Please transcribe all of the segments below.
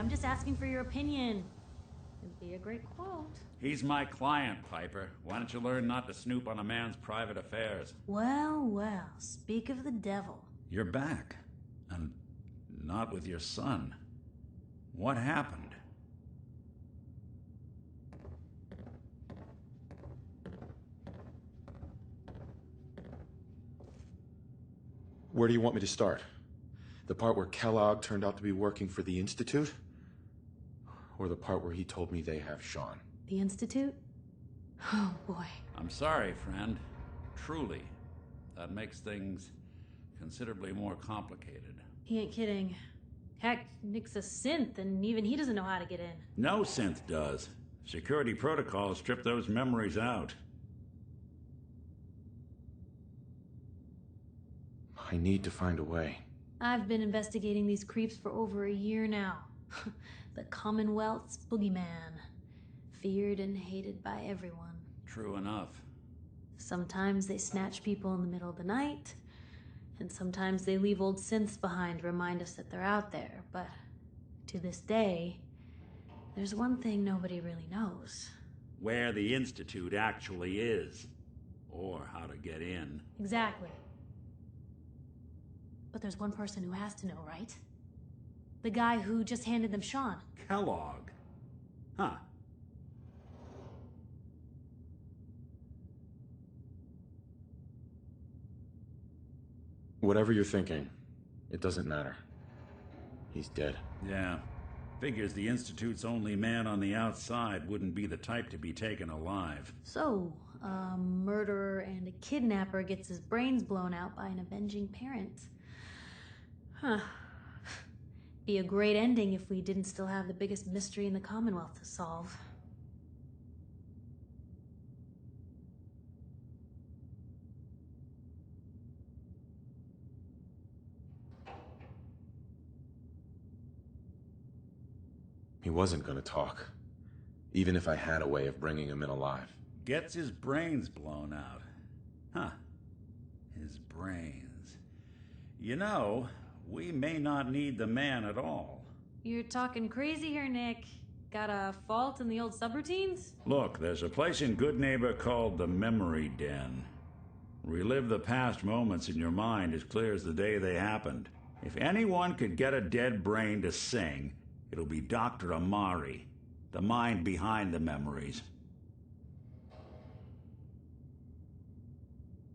I'm just asking for your opinion. It'd be a great quote. He's my client, Piper. Why don't you learn not to snoop on a man's private affairs? Well, well, speak of the devil. You're back. And not with your son. What happened? Where do you want me to start? The part where Kellogg turned out to be working for the Institute? Or the part where he told me they have Sean? The Institute? Oh, boy. I'm sorry, friend. Truly. That makes things considerably more complicated. He ain't kidding. Heck, Nick's a synth, and even he doesn't know how to get in. No synth does. Security protocols strip those memories out. I need to find a way. I've been investigating these creeps for over a year now. The Commonwealth's boogeyman. Feared and hated by everyone. True enough. Sometimes they snatch people in the middle of the night, and sometimes they leave old synths behind to remind us that they're out there. But to this day, there's one thing nobody really knows. Where the Institute actually is. Or how to get in. Exactly. But there's one person who has to know, right? The guy who just handed them Sean. Kellogg. Huh. Whatever you're thinking, it doesn't matter. He's dead. Yeah. Figures the Institute's only man on the outside wouldn't be the type to be taken alive. So, a murderer and a kidnapper gets his brains blown out by an avenging parent. Huh. Be a great ending if we didn't still have the biggest mystery in the Commonwealth to solve. He wasn't gonna talk. Even if I had a way of bringing him in alive. Gets his brains blown out. Huh. His brains. You know, we may not need the man at all. You're talking crazy here, Nick. Got a fault in the old subroutines? Look, there's a place in Good Neighbor called the Memory Den. Relive the past moments in your mind as clear as the day they happened. If anyone could get a dead brain to sing, it'll be Dr. Amari, the mind behind the memories.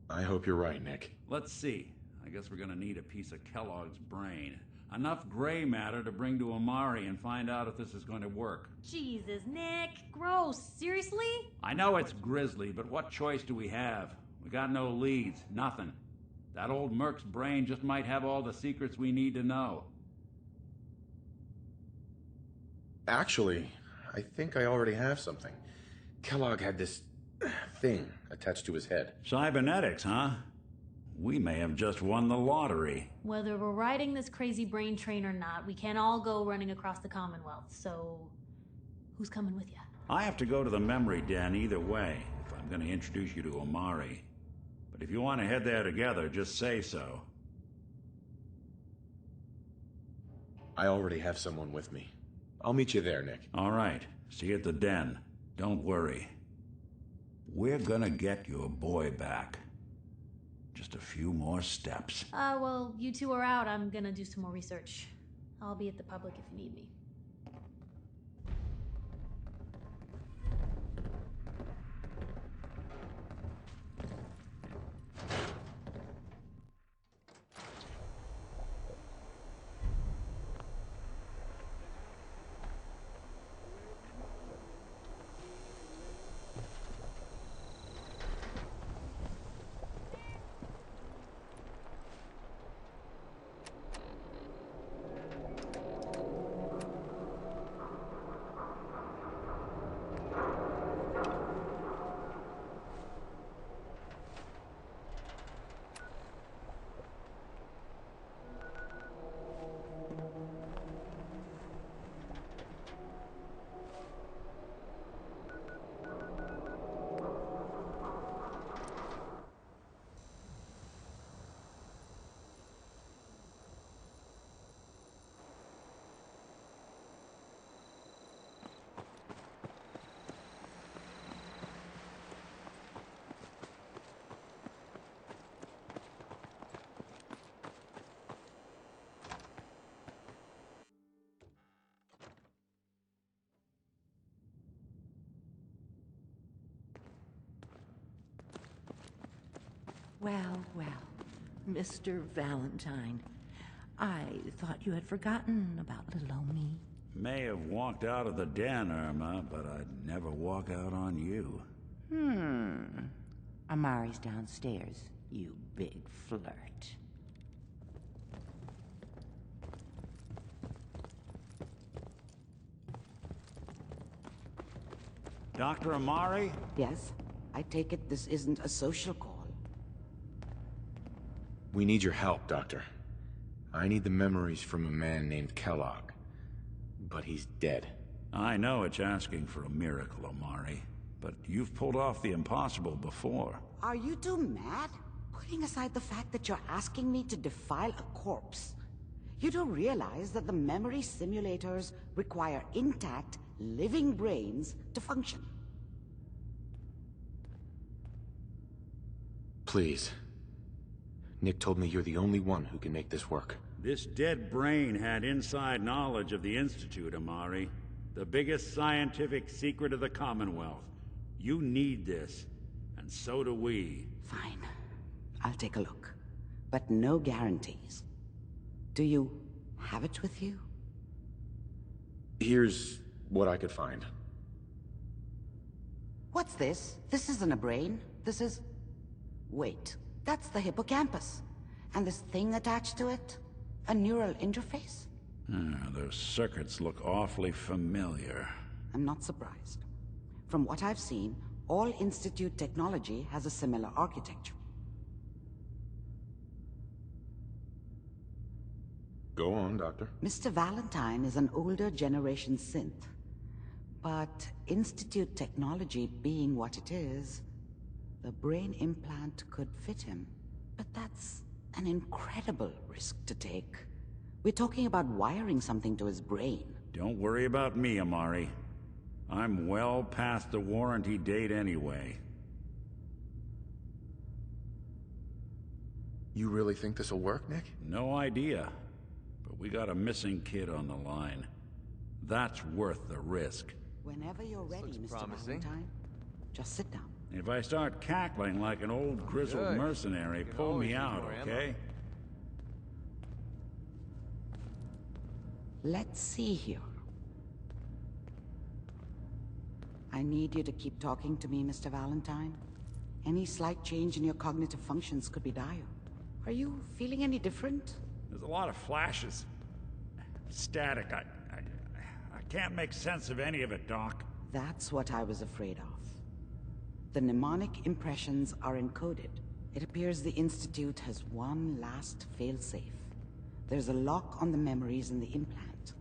I hope you're right, Nick. Let's see. I guess we're gonna need a piece of Kellogg's brain. Enough gray matter to bring to Amari and find out if this is going to work. Jesus, Nick. Gross. Seriously? I know it's grisly, but what choice do we have? We got no leads, nothing. That old Merc's brain just might have all the secrets we need to know. Actually, I think I already have something. Kellogg had this thing attached to his head. Cybernetics, huh? We may have just won the lottery. Whether we're riding this crazy brain train or not, we can't all go running across the Commonwealth, so who's coming with you? I have to go to the memory den either way, if I'm going to introduce you to Amari. But if you want to head there together, just say so. I already have someone with me. I'll meet you there, Nick. All right. See you at the den. Don't worry. We're gonna get your boy back. Just a few more steps. Well, you two are out. I'm gonna do some more research. I'll be at the public if you need me. Well, well, Mr. Valentine. I thought you had forgotten about little old me. May have walked out of the den, Irma, but I'd never walk out on you. Amari's downstairs, you big flirt. Dr. Amari? Yes? I take it this isn't a social call. We need your help, Doctor. I need the memories from a man named Kellogg. But he's dead. I know it's asking for a miracle, Amari, but you've pulled off the impossible before. Are you two mad? Putting aside the fact that you're asking me to defile a corpse, you don't realize that the memory simulators require intact, living brains to function. Please. Nick told me you're the only one who can make this work. This dead brain had inside knowledge of the Institute, Amari. The biggest scientific secret of the Commonwealth. You need this, and so do we. Fine. I'll take a look. But no guarantees. Do you have it with you? Here's what I could find. What's this? This isn't a brain. This is... Wait. That's the hippocampus. And this thing attached to it? A neural interface? Those circuits look awfully familiar. I'm not surprised. From what I've seen, all Institute technology has a similar architecture. Go on, Doctor. Mr. Valentine is an older generation synth. But Institute technology being what it is, the brain implant could fit him. But that's an incredible risk to take. We're talking about wiring something to his brain. Don't worry about me, Amari. I'm well past the warranty date anyway. You really think this'll work, Nick? No idea. But we got a missing kid on the line. That's worth the risk. Whenever you're ready, Mr. promising. Valentine, just sit down. If I start cackling like an old grizzled Good. mercenary, You can pull always me use out, more ammo. okay? Let's see here. I need you to keep talking to me, Mr. Valentine. Any slight change in your cognitive functions could be dire. Are you feeling any different? There's a lot of flashes. Static. I can't make sense of any of it, Doc. That's what I was afraid of. The mnemonic impressions are encoded. It appears the Institute has one last failsafe. There's a lock on the memories in the implant.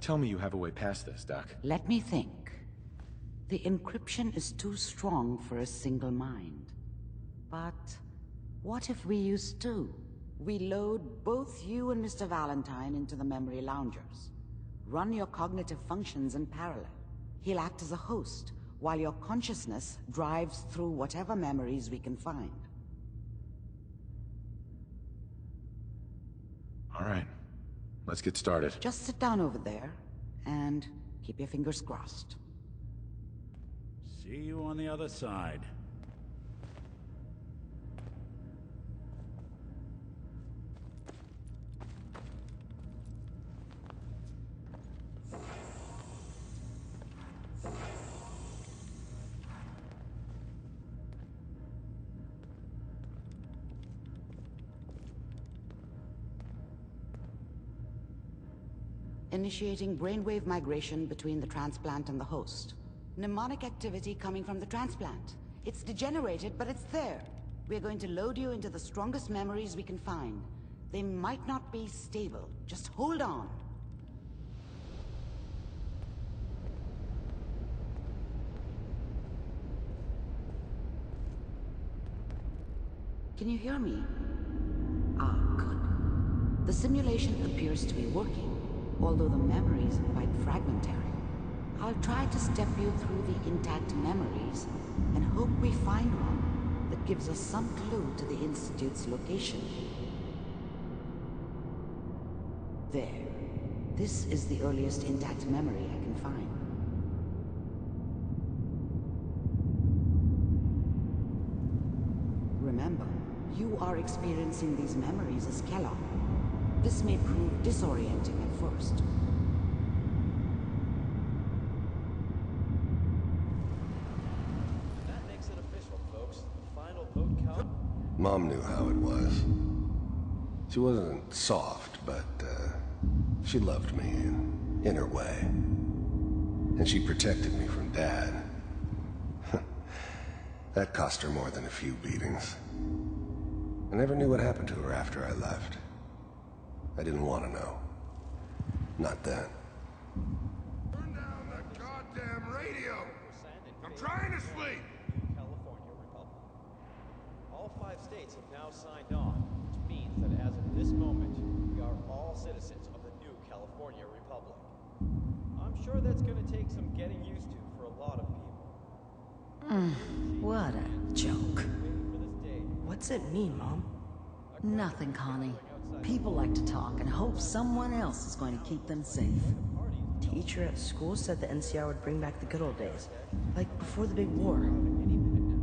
Tell me you have a way past this, Doc. Let me think. The encryption is too strong for a single mind. But what if we use two? We load both you and Mr. Valentine into the memory loungers. Run your cognitive functions in parallel. He'll act as a host, while your consciousness drives through whatever memories we can find. All right. Let's get started. Just sit down over there, and keep your fingers crossed. See you on the other side. Initiating brainwave migration between the transplant and the host. Mnemonic activity coming from the transplant. It's degenerated, but it's there. We're going to load you into the strongest memories we can find. They might not be stable. Just hold on. Can you hear me? Ah, good. The simulation appears to be working, although the memories are quite fragmentary. I'll try to step you through the intact memories and hope we find one that gives us some clue to the Institute's location. There. This is the earliest intact memory I can find. You are experiencing these memories as Kellogg. This may prove disorienting at first. That makes it official, folks. The final vote count. Mom knew how it was. She wasn't soft, but she loved me in her way. And she protected me from Dad. That cost her more than a few beatings. I never knew what happened to her after I left. I didn't want to know. Not then. Turn down the goddamn radio! I'm trying to sleep! California Republic. All 5 states have now signed on, which means that as of this moment, we are all citizens of the new California Republic. I'm sure that's going to take some getting used to for a lot of people. What a joke. What's it mean, Mom? Nothing, Connie. People like to talk and hope someone else is going to keep them safe. Teacher at school said the NCR would bring back the good old days. Like before the big war.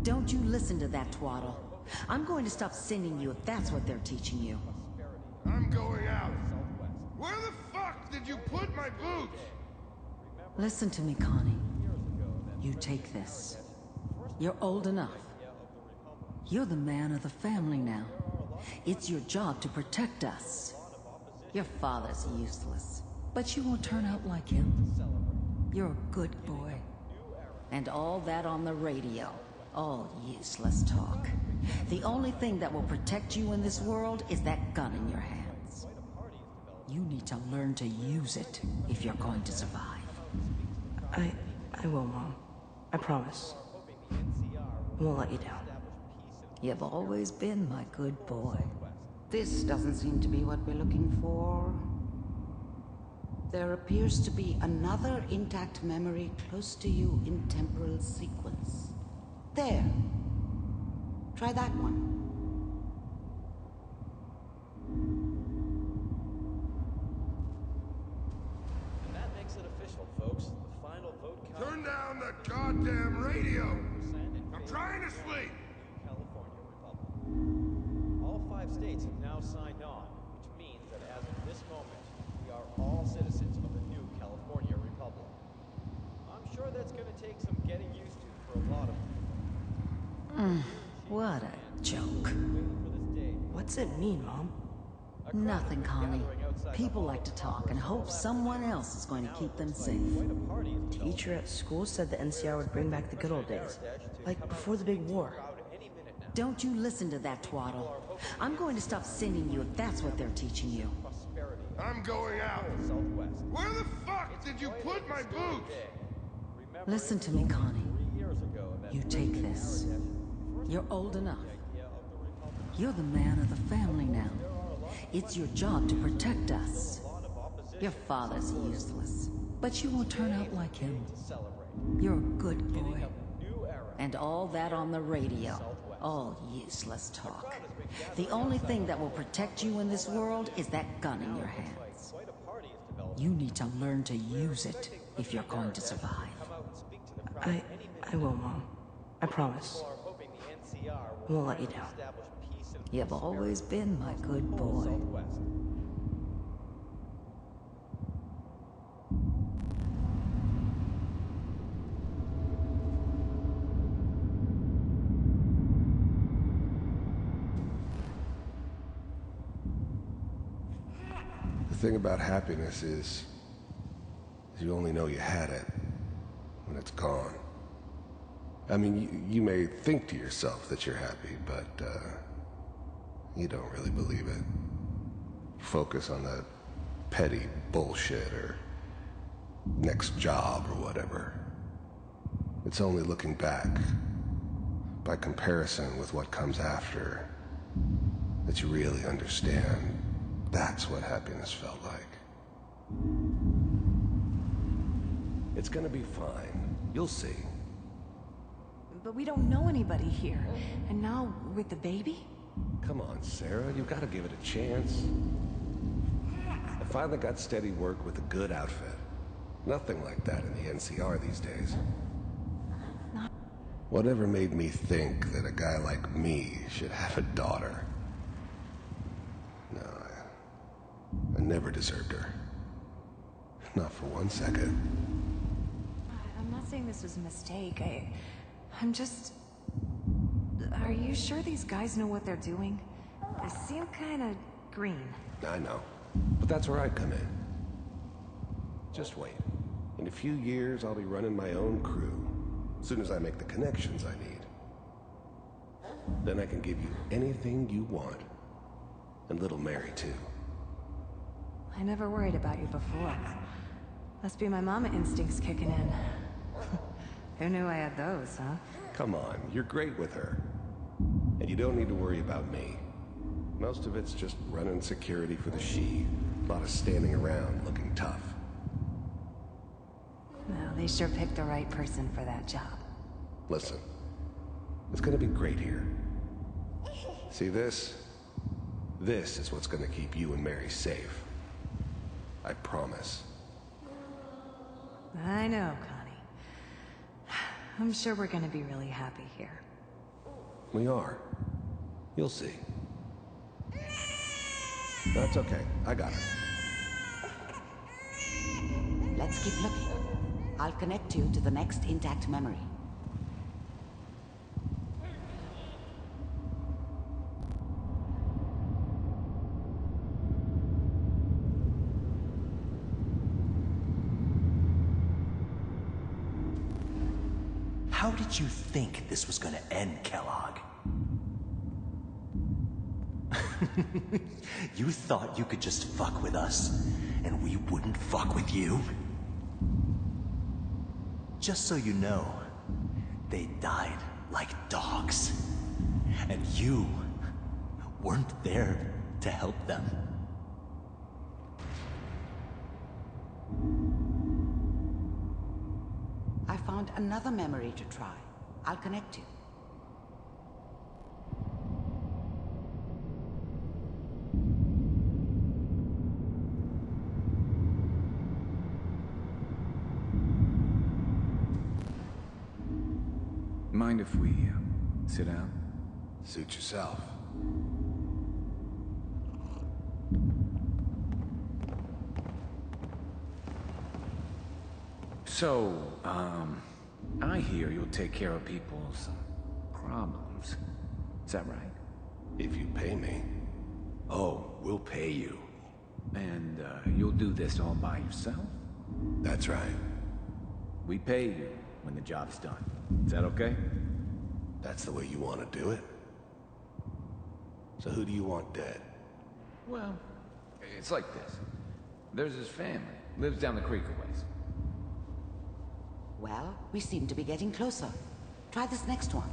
Don't you listen to that twaddle. I'm going to stop singing you if that's what they're teaching you. I'm going out. Where the fuck did you put my boots? Listen to me, Connie. You take this. You're old enough. You're the man of the family now. It's your job to protect us. Your father's useless, but you won't turn out like him. You're a good boy. And all that on the radio. All useless talk. The only thing that will protect you in this world is that gun in your hands. You need to learn to use it if you're going to survive. I will, Mom. I promise. I won't let you down. You've always been my good boy. This doesn't seem to be what we're looking for. There appears to be another intact memory close to you in temporal sequence. There. Try that one. And that makes it official, folks. The final vote count. Turn down the goddamn radio! I'm trying to sleep! California Republic. All 5 states have now signed on, which means that as of this moment, we are all citizens of the new California Republic. I'm sure that's going to take some getting used to for a lot of people. What a joke. What's it mean, Mom? Nothing, Connie. People like to talk and hope someone else is going to keep them safe. Teacher at school said the NCR would bring back the good old days. Like before the big war. Don't you listen to that twaddle. I'm going to stop singing you if that's what they're teaching you. I'm going out. Where the fuck did you put my boots? Listen to me, Connie. You take this. You're old enough. You're the man of the family now. It's your job to protect us. Your father's useless, but you won't turn out like him. You're a good boy. And all that on the radio. All useless talk. The only thing that will protect you in this world is that gun in your hands. You need to learn to use it if you're going to survive. I will, Mom. I promise. I won't let you down. You've always been my good boy. The thing about happiness is you only know you had it when it's gone. I mean, you may think to yourself that you're happy, but you don't really believe it. Focus on that petty bullshit or next job or whatever. It's only looking back, by comparison with what comes after, that you really understand that's what happiness felt like. It's gonna be fine. You'll see. But we don't know anybody here. And now, with the baby? Come on, Sarah, you've got to give it a chance. I finally got steady work with a good outfit. Nothing like that in the NCR these days. Whatever made me think that a guy like me should have a daughter? No, I never deserved her. Not for 1 second. I'm not saying this was a mistake. I'm just... Are you sure these guys know what they're doing? They seem kind of green. I know. But that's where I come in. Just wait. In a few years, I'll be running my own crew. As soon as I make the connections I need. Then I can give you anything you want. And little Mary, too. I never worried about you before. Must be my mama instincts kicking in. Who knew I had those, huh? Come on, you're great with her. And you don't need to worry about me. Most of it's just running security for the she. A lot of standing around looking tough. Well, they sure picked the right person for that job. Listen, it's gonna be great here. See this? This is what's gonna keep you and Mary safe. I promise. I know, Connie. I'm sure we're gonna be really happy here. We are. You'll see. That's okay. I got it. Let's keep looking. I'll connect you to the next intact memory. How did you think this was gonna end, Kellogg? You thought you could just fuck with us, and we wouldn't fuck with you? Just so you know, they died like dogs. And you weren't there to help them. I found another memory to try. I'll connect you. Mind if we sit down? Suit yourself. So, I hear you'll take care of people's problems. Is that right? If you pay me. Oh, we'll pay you. And, you'll do this all by yourself? That's right. We pay you when the job's done. Is that okay? That's the way you want to do it? So who do you want dead? Well, it's like this. There's his family. Lives down the creek a ways. Well, we seem to be getting closer. Try this next one.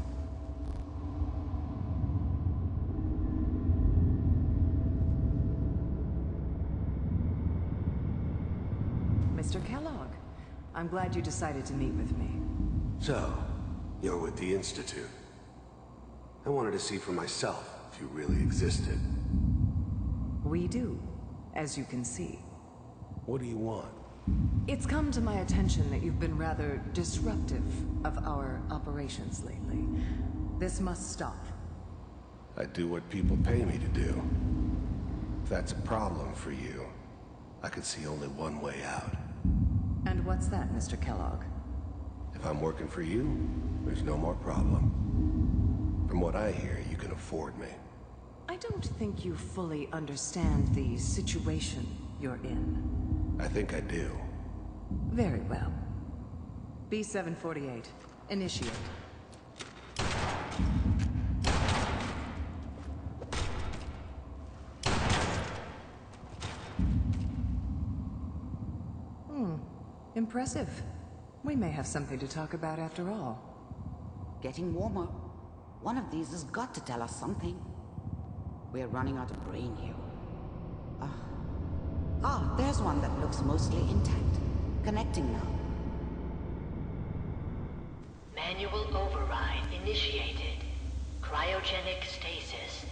Mr. Kellogg, I'm glad you decided to meet with me. So, you're with the Institute. I wanted to see for myself if you really existed. We do, as you can see. What do you want? It's come to my attention that you've been rather disruptive of our operations lately. This must stop. I do what people pay me to do. If that's a problem for you, I could see only one way out. And what's that, Mr. Kellogg? If I'm working for you, there's no more problem. From what I hear, you can afford me. I don't think you fully understand the situation you're in. I think I do. Very well. B-748, initiate. Impressive. We may have something to talk about after all. Getting warmer. One of these has got to tell us something. We're running out of brain here. There's one that looks mostly intact. Connecting now. Manual override initiated. Cryogenic stasis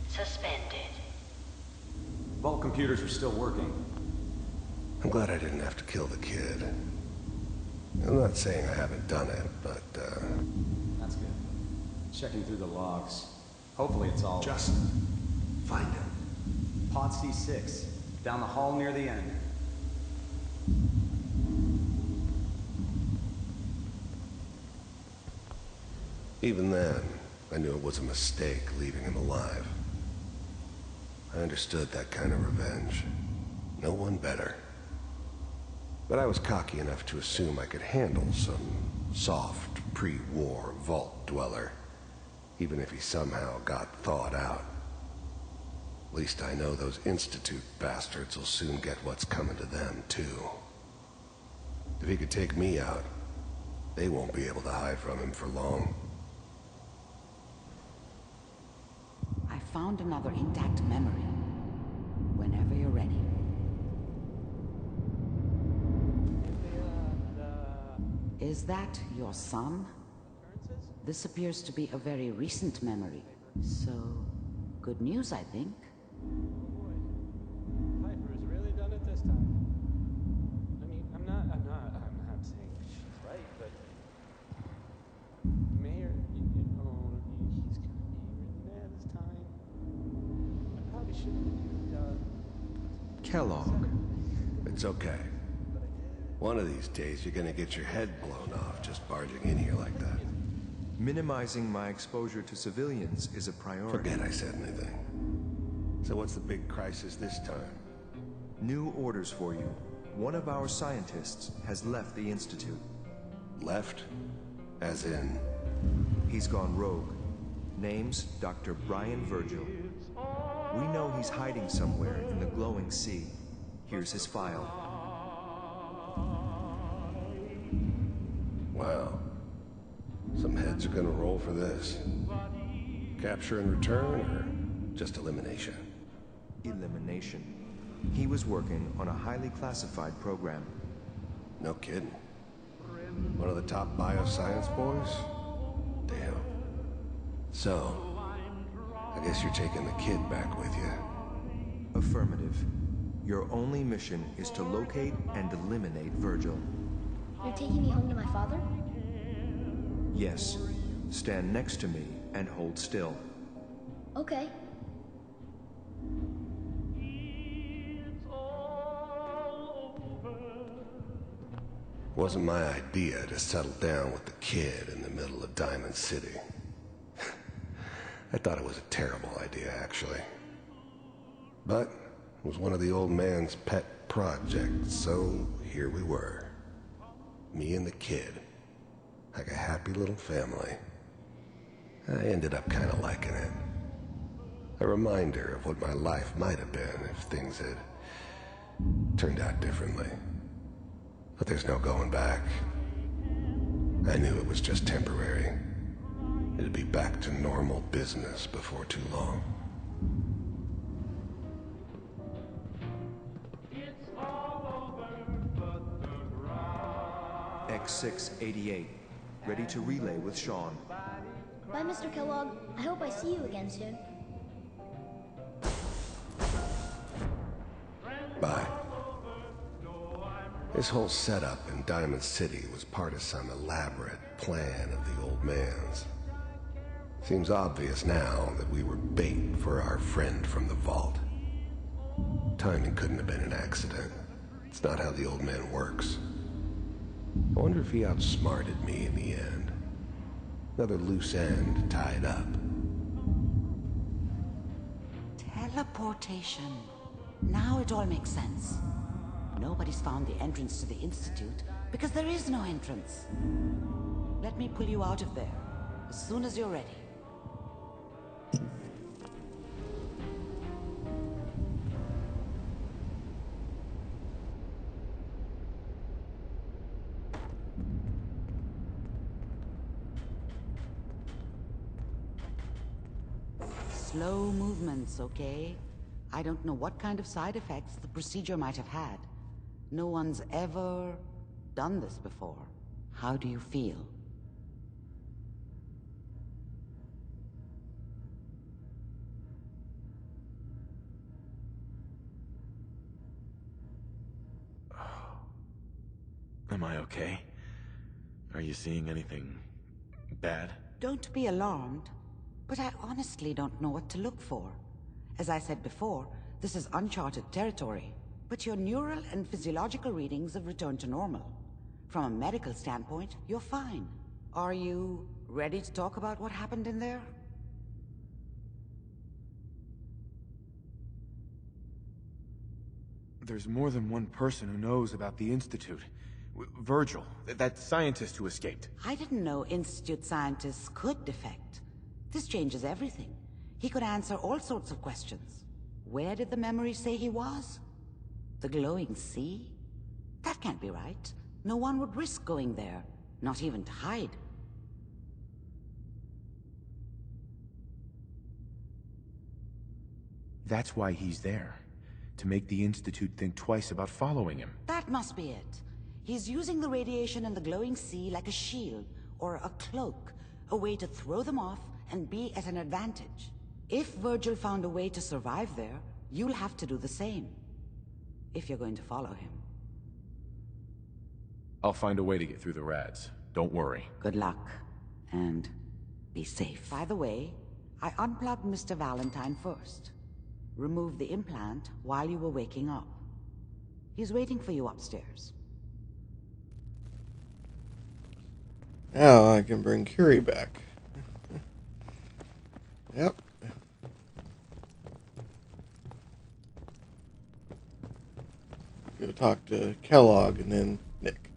suspended. Vault computers are still working. I'm glad I didn't have to kill the kid. I'm not saying I haven't done it, but, That's Checking through the logs. Hopefully it's all... Just find him. Pod C6. Down the hall near the end. Even then, I knew it was a mistake leaving him alive. I understood that kind of revenge. No one better. But I was cocky enough to assume I could handle some soft, pre-war vault dweller, even if he somehow got thawed out. At least I know those Institute bastards will soon get what's coming to them, too. If he could take me out, they won't be able to hide from him for long. I found another intact memory. Whenever you're ready. Is that your son? This appears to be a very recent memory. So, good news, I think. Piper's really done it this time. I mean, I'm not saying she's right, but Mayor, he's gonna be really mad this time. I probably shouldn't. Kellogg. It's okay. One of these days, you're gonna get your head blown off just barging in here like that. Minimizing my exposure to civilians is a priority. Forget I said anything. So what's the big crisis this time? New orders for you. One of our scientists has left the Institute. Left? As in? He's gone rogue. Name's Dr. Brian Virgil. We know he's hiding somewhere in the glowing sea. Here's his file. Wow. Some heads are gonna roll for this. Capture and return, or just elimination? Elimination. He was working on a highly classified program. No kidding. One of the top bioscience boys? Damn. So, I guess you're taking the kid back with you. Affirmative. Your only mission is to locate and eliminate Virgil. You're taking me home to my father? Yes. Stand next to me and hold still. Okay. Wasn't my idea to settle down with the kid in the middle of Diamond City. I thought it was a terrible idea, actually. But it was one of the old man's pet projects, so here we were. Me and the kid. Like a happy little family. I ended up kind of liking it. A reminder of what my life might have been if things had turned out differently. But there's no going back. I knew it was just temporary. It'd be back to normal business before too long. X688. Ready to relay with Sean. Bye, Mr. Kellogg. I hope I see you again soon. Bye. This whole setup in Diamond City was part of some elaborate plan of the old man's. Seems obvious now that we were bait for our friend from the vault. Timing couldn't have been an accident. It's not how the old man works. I wonder if he outsmarted me in the end. Another loose end tied up. Teleportation. Now it all makes sense. Nobody's found the entrance to the Institute because there is no entrance. Let me pull you out of there as soon as you're ready. Slow movements, okay? I don't know what kind of side effects the procedure might have had. No one's ever done this before. How do you feel? Am I okay? Are you seeing anything bad? Don't be alarmed, but I honestly don't know what to look for. As I said before, this is uncharted territory, but your neural and physiological readings have returned to normal. From a medical standpoint, you're fine. Are you ready to talk about what happened in there? There's more than one person who knows about the Institute. Virgil, that scientist who escaped. I didn't know Institute scientists could defect. This changes everything. He could answer all sorts of questions. Where did the memory say he was? The glowing sea? That can't be right. No one would risk going there, not even to hide. That's why he's there. To make the Institute think twice about following him. That must be it. He's using the radiation in the glowing sea like a shield, or a cloak, a way to throw them off and be at an advantage. If Virgil found a way to survive there, you'll have to do the same. If you're going to follow him. I'll find a way to get through the rads. Don't worry. Good luck. And be safe. By the way, I unplugged Mr. Valentine first. Removed the implant while you were waking up. He's waiting for you upstairs. Now I can bring Curie back. Yep. Go talk to Kellogg and then Nick.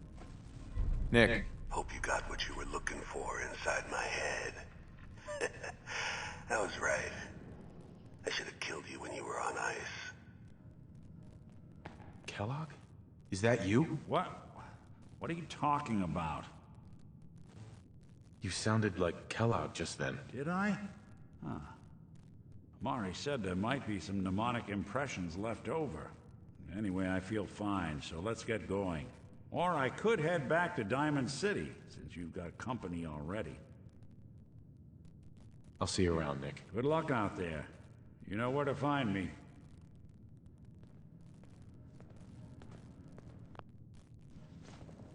Nick. Hope you got what you were looking for inside my head. I was right. I should have killed you when you were on ice. Kellogg? Is that you? What? What are you talking about? You sounded like Kellogg just then. Did I? Huh. Mari said there might be some mnemonic impressions left over. Anyway, I feel fine, so let's get going. Or I could head back to Diamond City, since you've got company already. I'll see you around, Nick. Good luck out there. You know where to find me.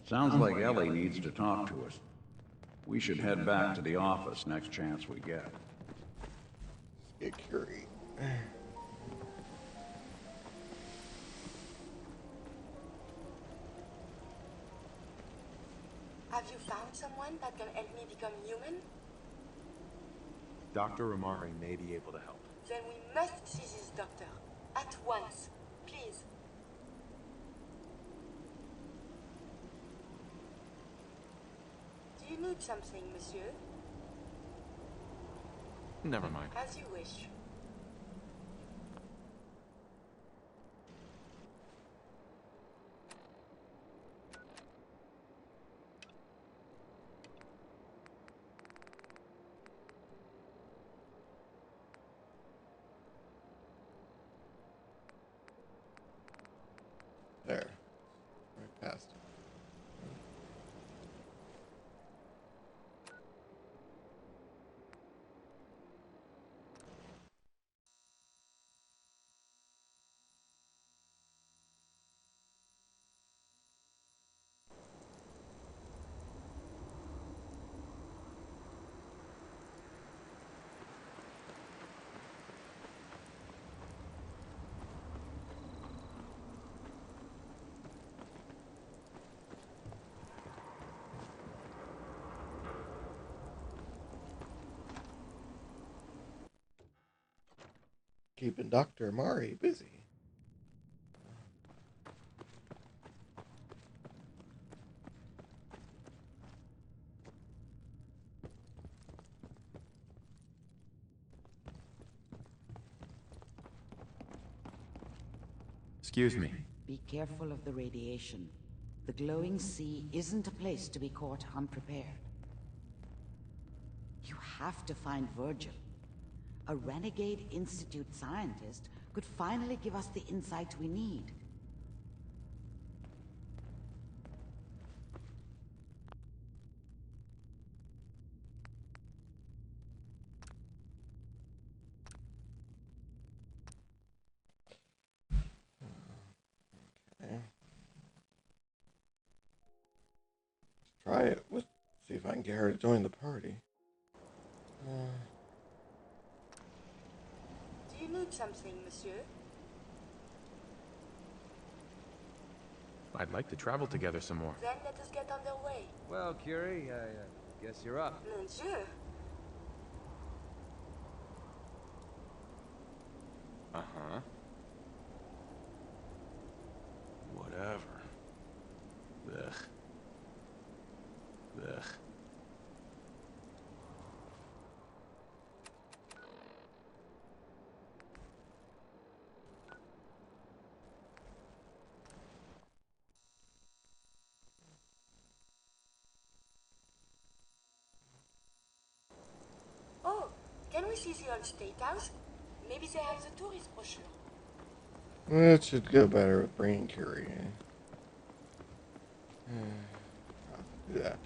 Sounds like Ellie needs to talk to us. We should head back to the office next chance we get. Get Curie. Have you found someone that can help me become human? Dr. Amari may be able to help. Then we must see this doctor. At once. Please. Do you need something, monsieur? Never mind. As you wish. There. Right past him. Keeping Dr. Amari busy. Excuse me. Be careful of the radiation. The glowing sea isn't a place to be caught unprepared. You have to find Virgil. A renegade Institute scientist could finally give us the insight we need. Okay. Let's try it. Let's see if I can get her to join the party. Do you need something, monsieur? I'd like to travel together some more. Then let us get underway. Well, Curie, I guess you're up. Monsieur. Uh-huh. Whatever. Ugh. Ugh. Oh, can we see the old State House? Maybe they have the tourist brochure. It should go better with brain Curie. I'll do that.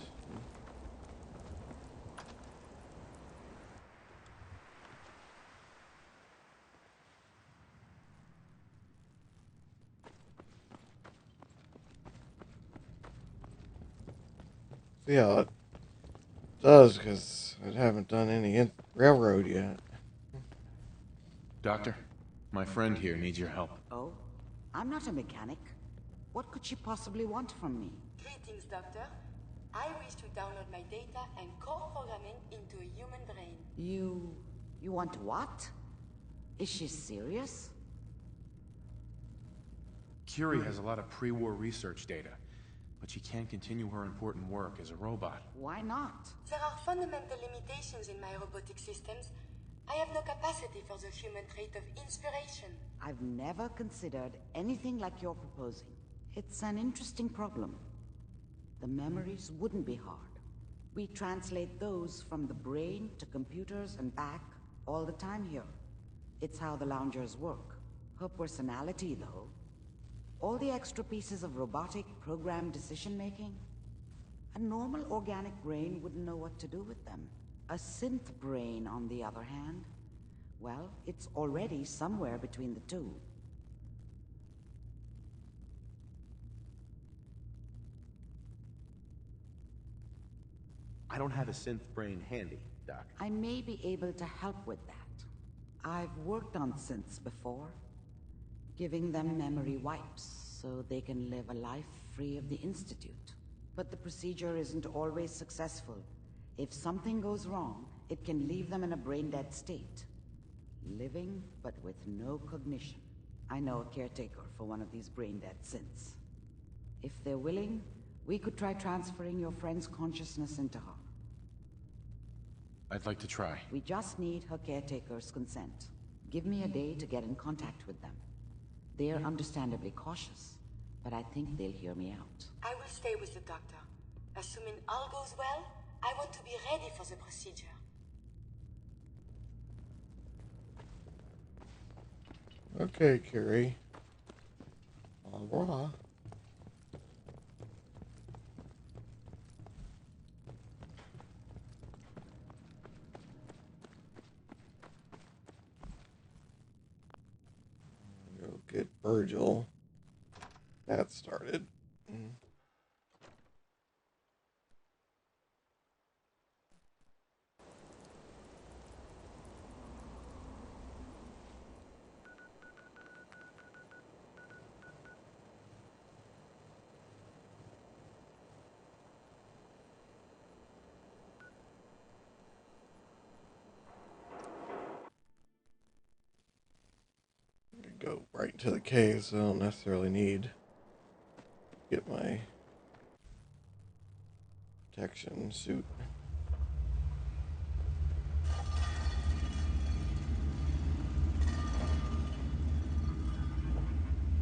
See how it does, because I haven't done any railroad yet. Doctor, my friend here needs your help. Oh? I'm not a mechanic. What could she possibly want from me? Greetings, Doctor. I wish to download my data and core programming into a human brain. You want what? Is she serious? Curie has a lot of pre-war research data, but she can't continue her important work as a robot. Why not? There are fundamental limitations in my robotic systems. I have no capacity for the human trait of inspiration. I've never considered anything like you're proposing. It's an interesting problem. The memories wouldn't be hard. We translate those from the brain to computers and back all the time here. It's how the loungers work. Her personality, though. All the extra pieces of robotic programmed decision-making. A normal organic brain wouldn't know what to do with them. A synth brain, on the other hand, well, it's already somewhere between the two. I don't have a synth brain handy, Doc. I may be able to help with that. I've worked on synths before, giving them memory wipes so they can live a life free of the Institute. But the procedure isn't always successful. If something goes wrong, it can leave them in a brain-dead state. Living, but with no cognition. I know a caretaker for one of these brain-dead synths. If they're willing, we could try transferring your friend's consciousness into her. I'd like to try. We just need her caretaker's consent. Give me a day to get in contact with them. They're understandably cautious, but I think they'll hear me out. I will stay with the doctor. Assuming all goes well, I want to be ready for the procedure. Okay, Curie. Au revoir. Go get Virgil. That started. Go right into the cave, so I don't necessarily need to get my protection suit.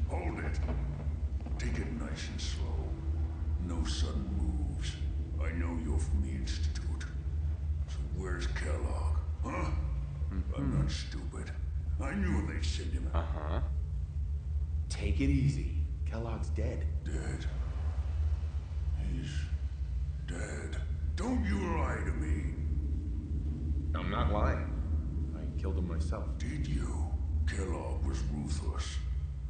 Hold it. Take it nice and slow. No sudden moves. I know you're from the Institute. So where's Kellogg? Huh? I'm not stupid. I knew they'd send him. Uh-huh. Take it easy. Kellogg's dead. Dead? He's dead. Don't you lie to me. I'm not lying. I killed him myself. Did you? Kellogg was ruthless.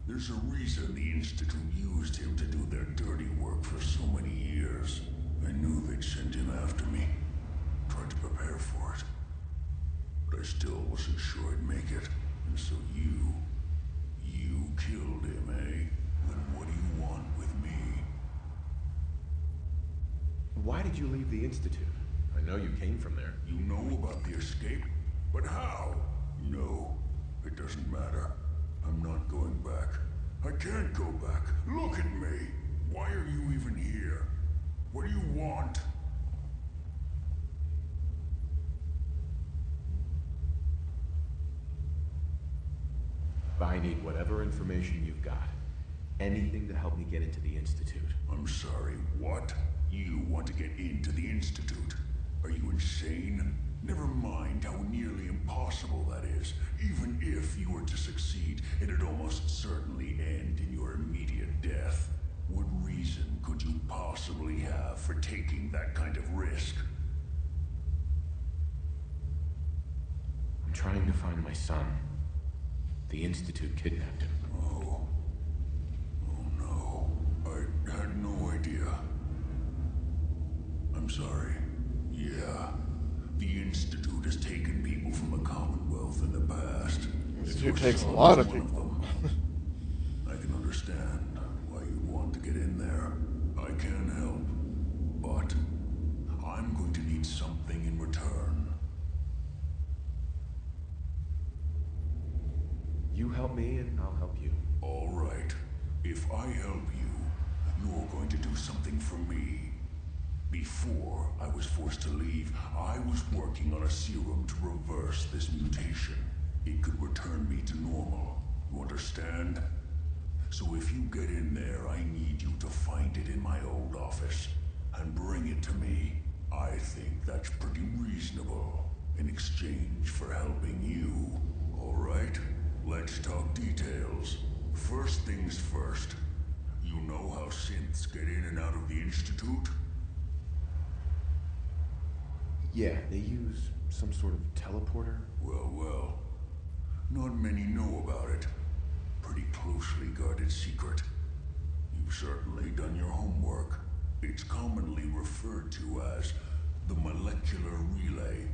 There's a reason the Institute used him to do their dirty work for so many years. I knew they'd send him after me. Tried to prepare for it. wasn't sure I'd make it. And so you killed him, eh? Then what do you want with me? Why did you leave the Institute? I know you came from there. You know about the escape? But how? No, it doesn't matter. I'm not going back. I can't go back. Look at me. Why are you even here? What do you want? I need whatever information you've got. Anything to help me get into the Institute. I'm sorry, what? You want to get into the Institute? Are you insane? Never mind how nearly impossible that is. Even if you were to succeed, it'd almost certainly end in your immediate death. What reason could you possibly have for taking that kind of risk? I'm trying to find my son. The Institute kidnapped him. Oh no. I had no idea. I'm sorry. Yeah. The Institute has taken people from the Commonwealth in the past. Institute takes a lot of people. I can understand why you'd want to get in there. I can help. But I'm going to need something in return. You help me and I'll help you. All right. If I help you, you're going to do something for me. Before I was forced to leave, I was working on a serum to reverse this mutation. It could return me to normal. You understand? So if you get in there, I need you to find it in my old office and bring it to me. I think that's pretty reasonable in exchange for helping you. All right? Let's talk details. First things first. You know how synths get in and out of the Institute? Yeah, they use some sort of teleporter. Well. Not many know about it. Pretty closely guarded secret. You've certainly done your homework. It's commonly referred to as the molecular relay.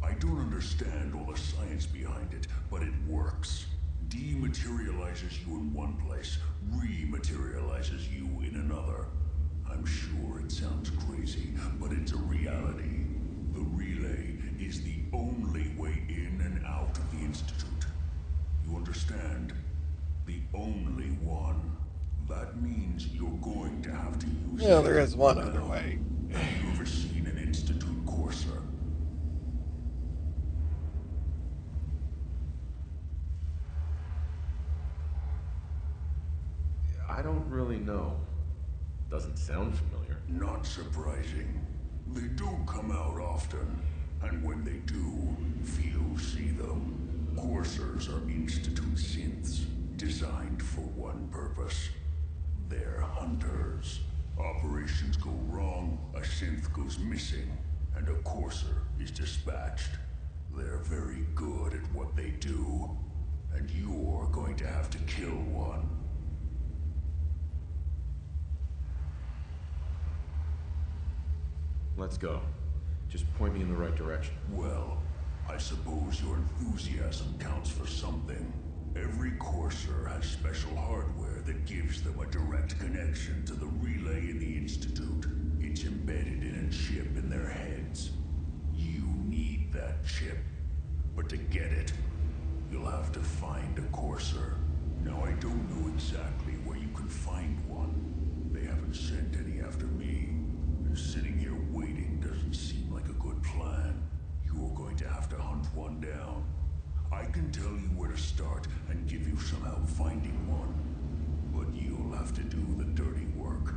I don't understand all the science behind it, but it works. Dematerializes you in one place, rematerializes you in another. I'm sure it sounds crazy, but it's a reality. The relay is the only way in and out of the Institute. You understand? The only one. That means you're going to have to use it. Yeah, there is one other way. Have you ever seen an Institute courser? I don't really know. Doesn't sound familiar. Not surprising. They don't come out often. And when they do, few see them. Coursers are Institute synths, designed for one purpose. They're hunters. Operations go wrong, a synth goes missing, and a courser is dispatched. They're very good at what they do, and you're going to have to kill one. Let's go. Just point me in the right direction. Well, I suppose your enthusiasm counts for something. Every courser has special hardware that gives them a direct connection to the relay in the Institute. It's embedded in a chip in their heads. You need that chip. But to get it, you'll have to find a courser. Now, I don't know exactly where you can find one. They haven't sent any after me. And sitting here waiting doesn't seem like a good plan. You're going to have to hunt one down. I can tell you where to start and give you some help finding one. But you'll have to do the dirty work.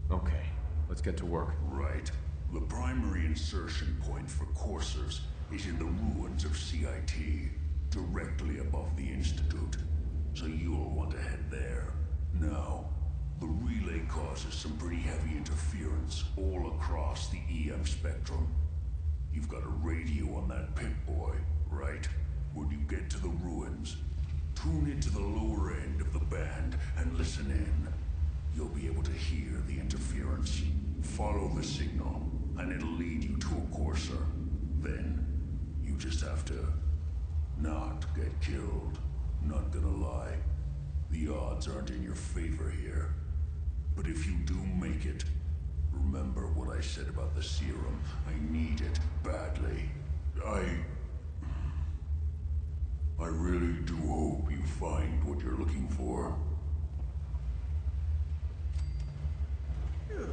Okay, let's get to work. Right. The primary insertion point for coursers is in the ruins of CIT, directly above the Institute. So you'll want to head there. Now, the relay causes some pretty heavy interference all across the EM spectrum. You've got a radio on that Pip-Boy, right? When you get to the ruins, tune into the lower end of the band and listen in. You'll be able to hear the interference. Follow the signal, and it'll lead you to a courser. Then, you just have to not get killed. Not gonna lie, the odds aren't in your favor here. But if you do make it, remember what I said about the serum. I need it badly. I really do hope you find what you're looking for. Ew.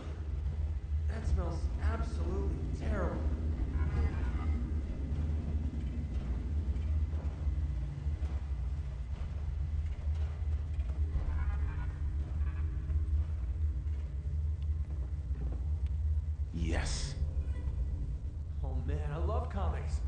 That smells absolutely terrible. Yes. Oh man, I love comics.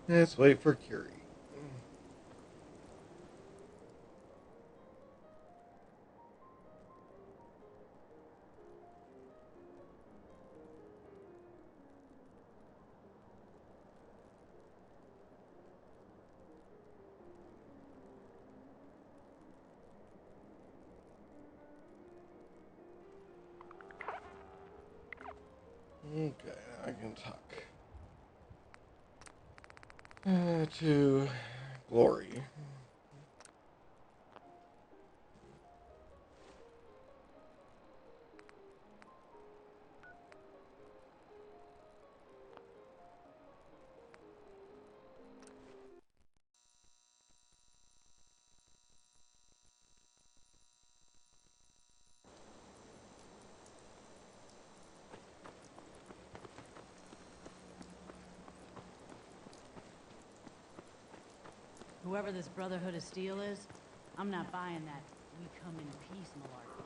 Let's wait for Curie. Okay, I can talk. To Glory. Whoever this Brotherhood of Steel is, I'm not buying that we come in peace malarkey.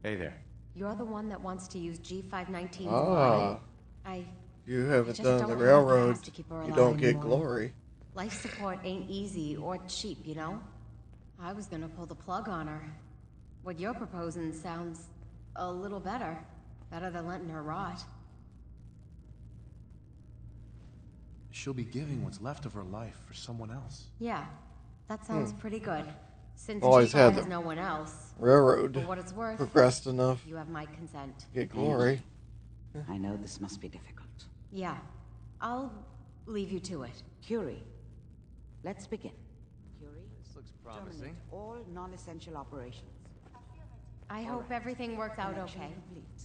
Hey there. You're the one that wants to use G519's Ah. line? You haven't just done don't the have the railroad. house to keep her You alive don't get anymore. Glory. Life support ain't easy or cheap, you know? I was gonna pull the plug on her. What you're proposing sounds a little better. Better than letting her rot. She'll be giving what's left of her life for someone else. Yeah, that sounds pretty good. Since Always G5 had has the no one else. railroad For what it's worth, progressed enough you have my consent. to get Glory. I know this must be difficult. Yeah, I'll leave you to it. Curie, let's begin. Curie, This looks promising. terminate all non-essential operations. I hope everything works out Connection okay. complete.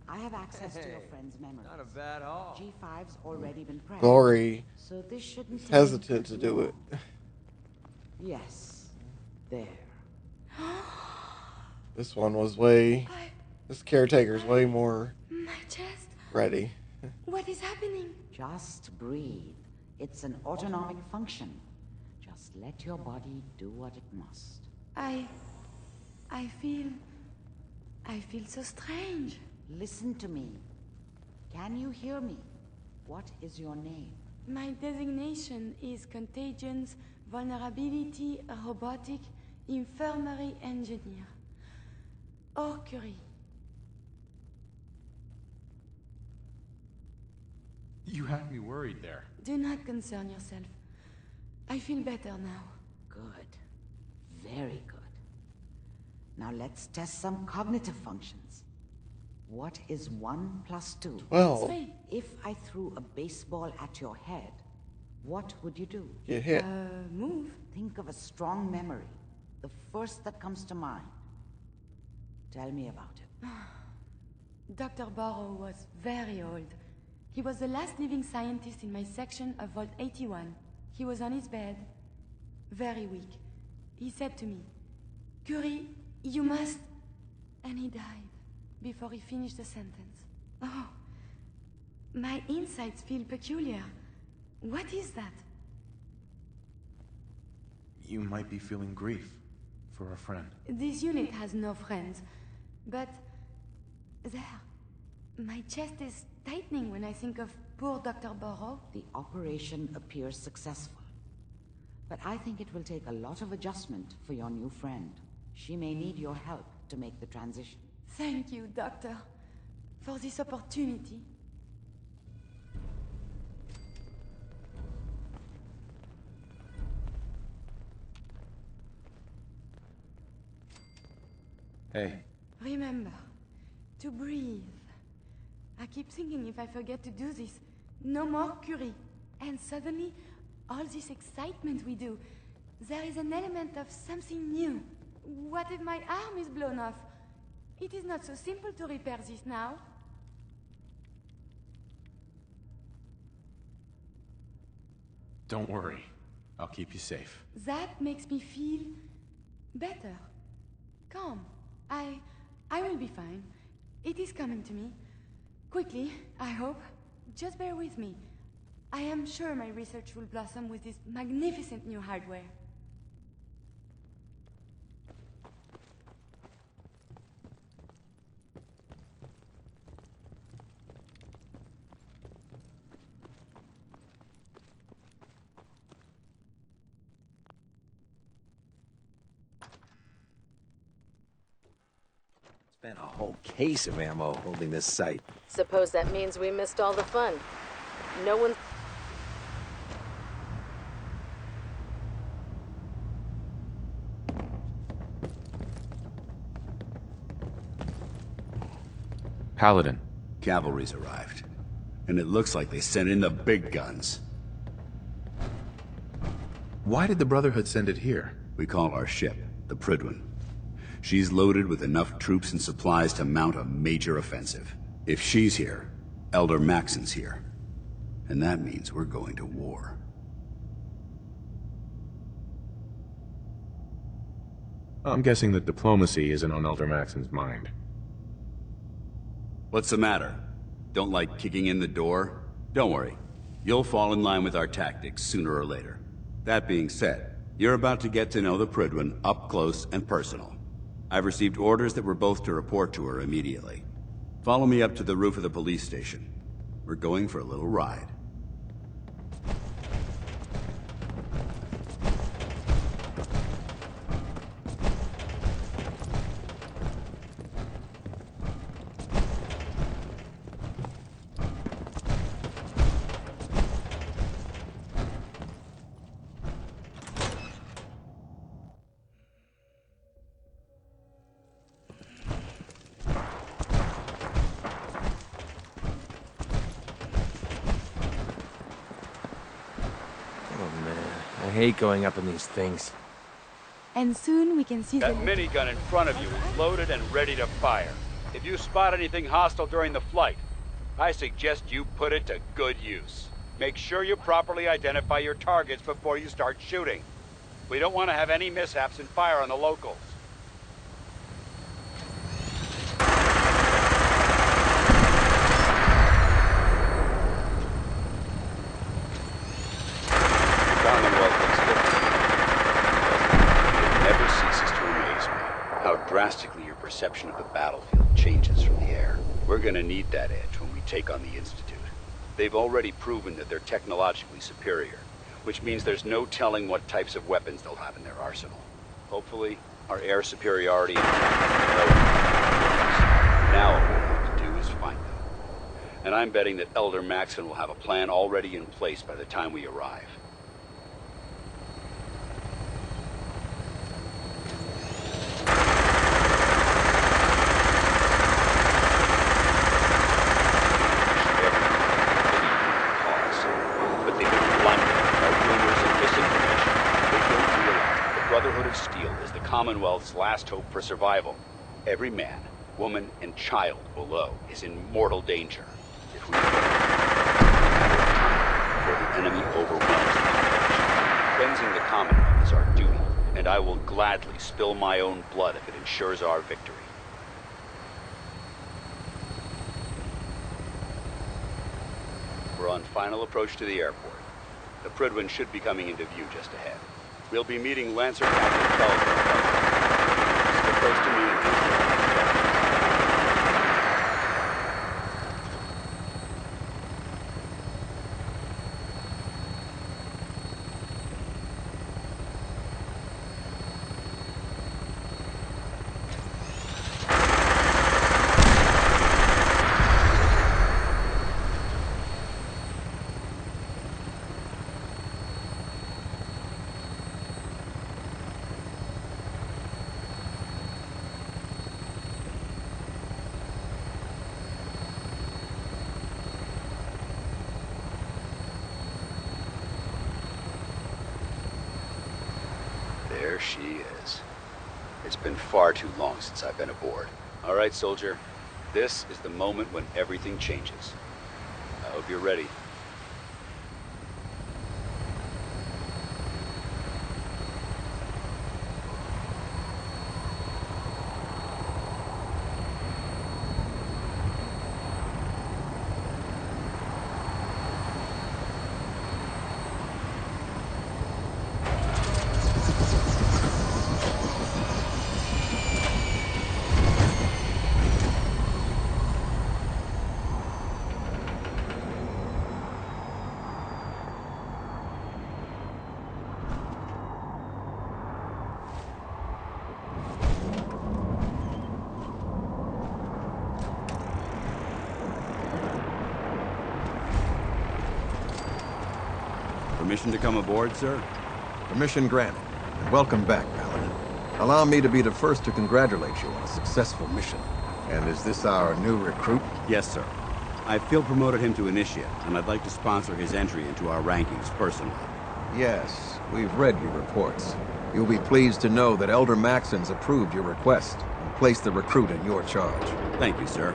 I have access to your Hey, friend's memories. not a bad haul. G5's already been prepped. Glory So this shouldn't is take hesitant to do it. Yes. There. This one was way... This caretaker's way more ready. What is happening? Just breathe. It's an autonomic function. Just let your body do what it must. I feel so strange. Listen to me. Can you hear me? What is your name? My designation is Contagions, Vulnerability, Robotic, Infirmary Engineer. Or Curie. You had me worried there. Do not concern yourself. I feel better now. Good. Very good. Now let's test some cognitive functions. What is 1 plus 2? 12. 3. If I threw a baseball at your head, what would you do? Get hit. Move. Think of a strong memory. The first that comes to mind. Tell me about it. Dr. Burrow was very old. He was the last living scientist in my section of Vault 81. He was on his bed, very weak. He said to me, "Curie, you must..." And he died before he finished the sentence. Oh, my insides feel peculiar. What is that? You might be feeling grief for a friend. This unit has no friends, but there, my chest is tightening when I think of poor Dr. Burrow. The operation appears successful. But I think it will take a lot of adjustment for your new friend. She may need your help to make the transition. Thank you, Doctor, for this opportunity. Hey. Remember, to breathe. I keep thinking if I forget to do this, no more Curie. And suddenly, all this excitement we do, there is an element of something new. What if my arm is blown off? It is not so simple to repair this now. Don't worry. I'll keep you safe. That makes me feel better. Calm. I will be fine. It is coming to me. Quickly, I hope. Just bear with me. I am sure my research will blossom with this magnificent new hardware. Spent a whole case of ammo holding this site. Suppose that means we missed all the fun. No one... Paladin. Cavalry's arrived. And it looks like they sent in the big guns. Why did the Brotherhood send it here? We call our ship the Prydwen. She's loaded with enough troops and supplies to mount a major offensive. If she's here, Elder Maxon's here. And that means we're going to war. I'm guessing that diplomacy isn't on Elder Maxon's mind. What's the matter? Don't like kicking in the door? Don't worry. You'll fall in line with our tactics sooner or later. That being said, you're about to get to know the Prydwen up close and personal. I've received orders that we're both to report to her immediately. Follow me up to the roof of the police station. We're going for a little ride. I hate going up in these things. And soon we can see that minigun in front of you is loaded and ready to fire. If you spot anything hostile during the flight, I suggest you put it to good use. Make sure you properly identify your targets before you start shooting. We don't want to have any mishaps and fire on the locals. drastically your perception of the battlefield changes from the air. We're gonna need that edge when we take on the Institute. They've already proven that they're technologically superior, which means there's no telling what types of weapons they'll have in their arsenal. Hopefully, our air superiority and tactics will lower. Now all we have to do is find them. And I'm betting that Elder Maxon will have a plan already in place by the time we arrive. But they've been blinded by rumors and misinformation. They don't realize that the Brotherhood of Steel is the Commonwealth's last hope for survival. Every man, woman, and child below is in mortal danger. If we fail, it's a matter of time before the enemy overwhelms the population. Cleansing the Commonwealth is our duty, and I will gladly spill my own blood if it ensures our victory. We're on final approach to the airport. The Prydwen should be coming into view just ahead. We'll be meeting Lancer Captain Feldman. Stick close to me and answer all my questions. There she is. It's been far too long since I've been aboard. All right, soldier. This is the moment when everything changes. I hope you're ready. Permission to come aboard, sir? Permission granted. And welcome back, Paladin. Allow me to be the first to congratulate you on a successful mission. And is this our new recruit? Yes, sir. I feel promoted him to initiate, and I'd like to sponsor his entry into our rankings personally. Yes, we've read your reports. You'll be pleased to know that Elder Maxon's approved your request and placed the recruit in your charge. Thank you, sir.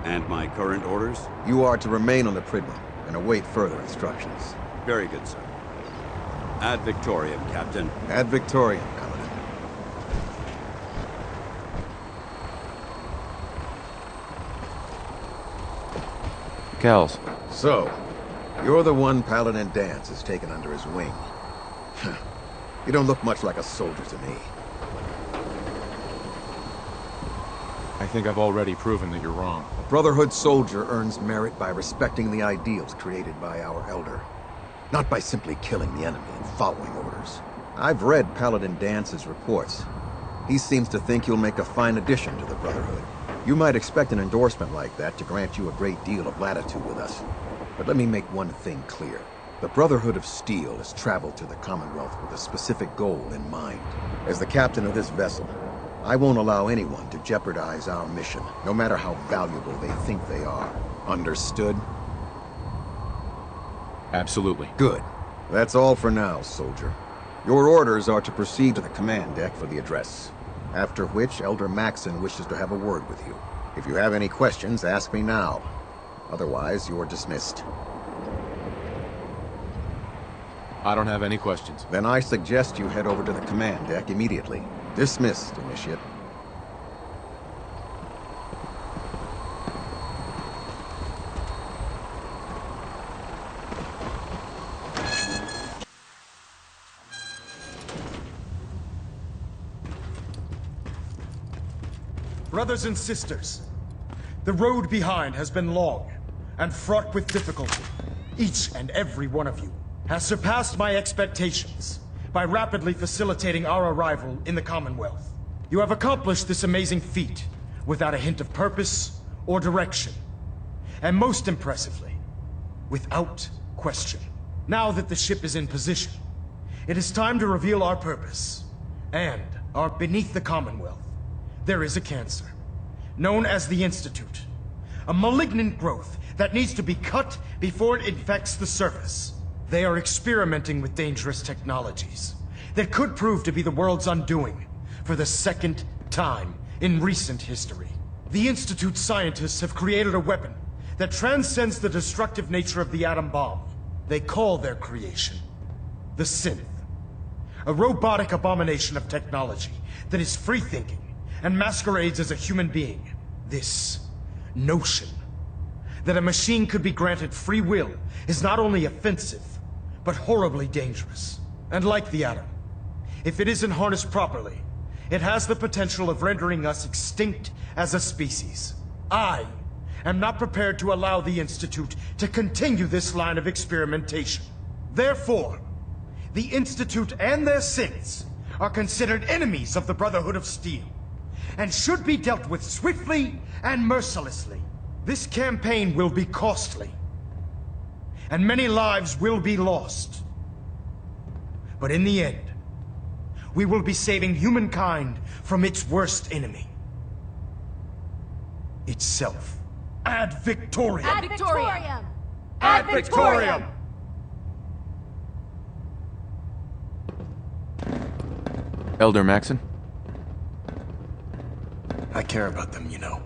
And my current orders? You are to remain on the Prydwen and await further instructions. Very good, sir. Ad Victoriam, Captain. Ad Victoriam, Paladin. Kells. So, you're the one Paladin Danse has taken under his wing. You don't look much like a soldier to me. I think I've already proven that you're wrong. A Brotherhood soldier earns merit by respecting the ideals created by our Elder. Not by simply killing the enemy and following orders. I've read Paladin Dance's reports. He seems to think you'll make a fine addition to the Brotherhood. You might expect an endorsement like that to grant you a great deal of latitude with us. But let me make one thing clear. The Brotherhood of Steel has traveled to the Commonwealth with a specific goal in mind. As the captain of this vessel, I won't allow anyone to jeopardize our mission, no matter how valuable they think they are. Understood? Absolutely. Good. That's all for now, soldier. Your orders are to proceed to the command deck for the address. After which, Elder Maxon wishes to have a word with you. If you have any questions, ask me now. Otherwise, you're dismissed. I don't have any questions. Then I suggest you head over to the command deck immediately. Dismissed, Initiate. Brothers and sisters, the road behind has been long and fraught with difficulty. Each and every one of you has surpassed my expectations by rapidly facilitating our arrival in the Commonwealth. You have accomplished this amazing feat without a hint of purpose or direction. And most impressively, without question. Now that the ship is in position, it is time to reveal our purpose. And beneath the Commonwealth, there is a cancer, known as the Institute. A malignant growth that needs to be cut before it infects the surface. They are experimenting with dangerous technologies that could prove to be the world's undoing for the second time in recent history. The Institute scientists have created a weapon that transcends the destructive nature of the atom bomb. They call their creation the Synth. A robotic abomination of technology that is free-thinking and masquerades as a human being. This notion that a machine could be granted free will is not only offensive, but horribly dangerous. And like the atom, if it isn't harnessed properly, it has the potential of rendering us extinct as a species. I am not prepared to allow the Institute to continue this line of experimentation. Therefore, the Institute and their synths are considered enemies of the Brotherhood of Steel, and should be dealt with swiftly and mercilessly. This campaign will be costly, and many lives will be lost. But in the end, we will be saving humankind from its worst enemy. Itself. Ad Victoriam! Ad Victoriam! Ad Victoriam! Elder Maxon? I care about them, you know.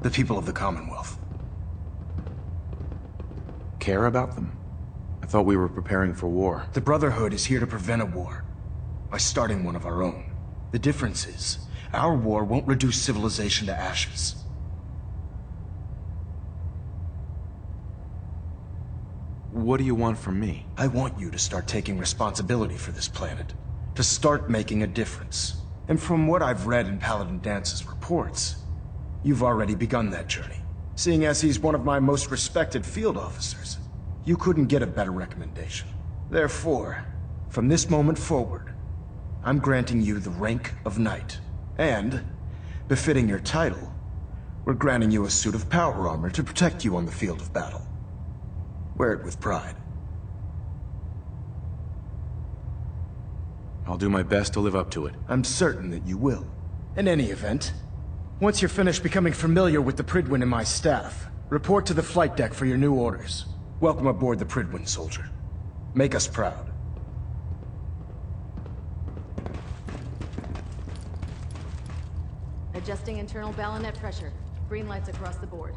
The people of the Commonwealth. Care about them? I thought we were preparing for war. The Brotherhood is here to prevent a war by starting one of our own. The difference is, our war won't reduce civilization to ashes. What do you want from me? I want you to start taking responsibility for this planet. To start making a difference. And from what I've read in Paladin Dance's reports, you've already begun that journey. Seeing as he's one of my most respected field officers, you couldn't get a better recommendation. Therefore, from this moment forward, I'm granting you the rank of Knight. And, befitting your title, we're granting you a suit of power armor to protect you on the field of battle. Wear it with pride. I'll do my best to live up to it. I'm certain that you will. In any event, once you're finished becoming familiar with the Prydwen and my staff, report to the flight deck for your new orders. Welcome aboard the Prydwen, soldier. Make us proud. Adjusting internal ballonet pressure. Green lights across the board.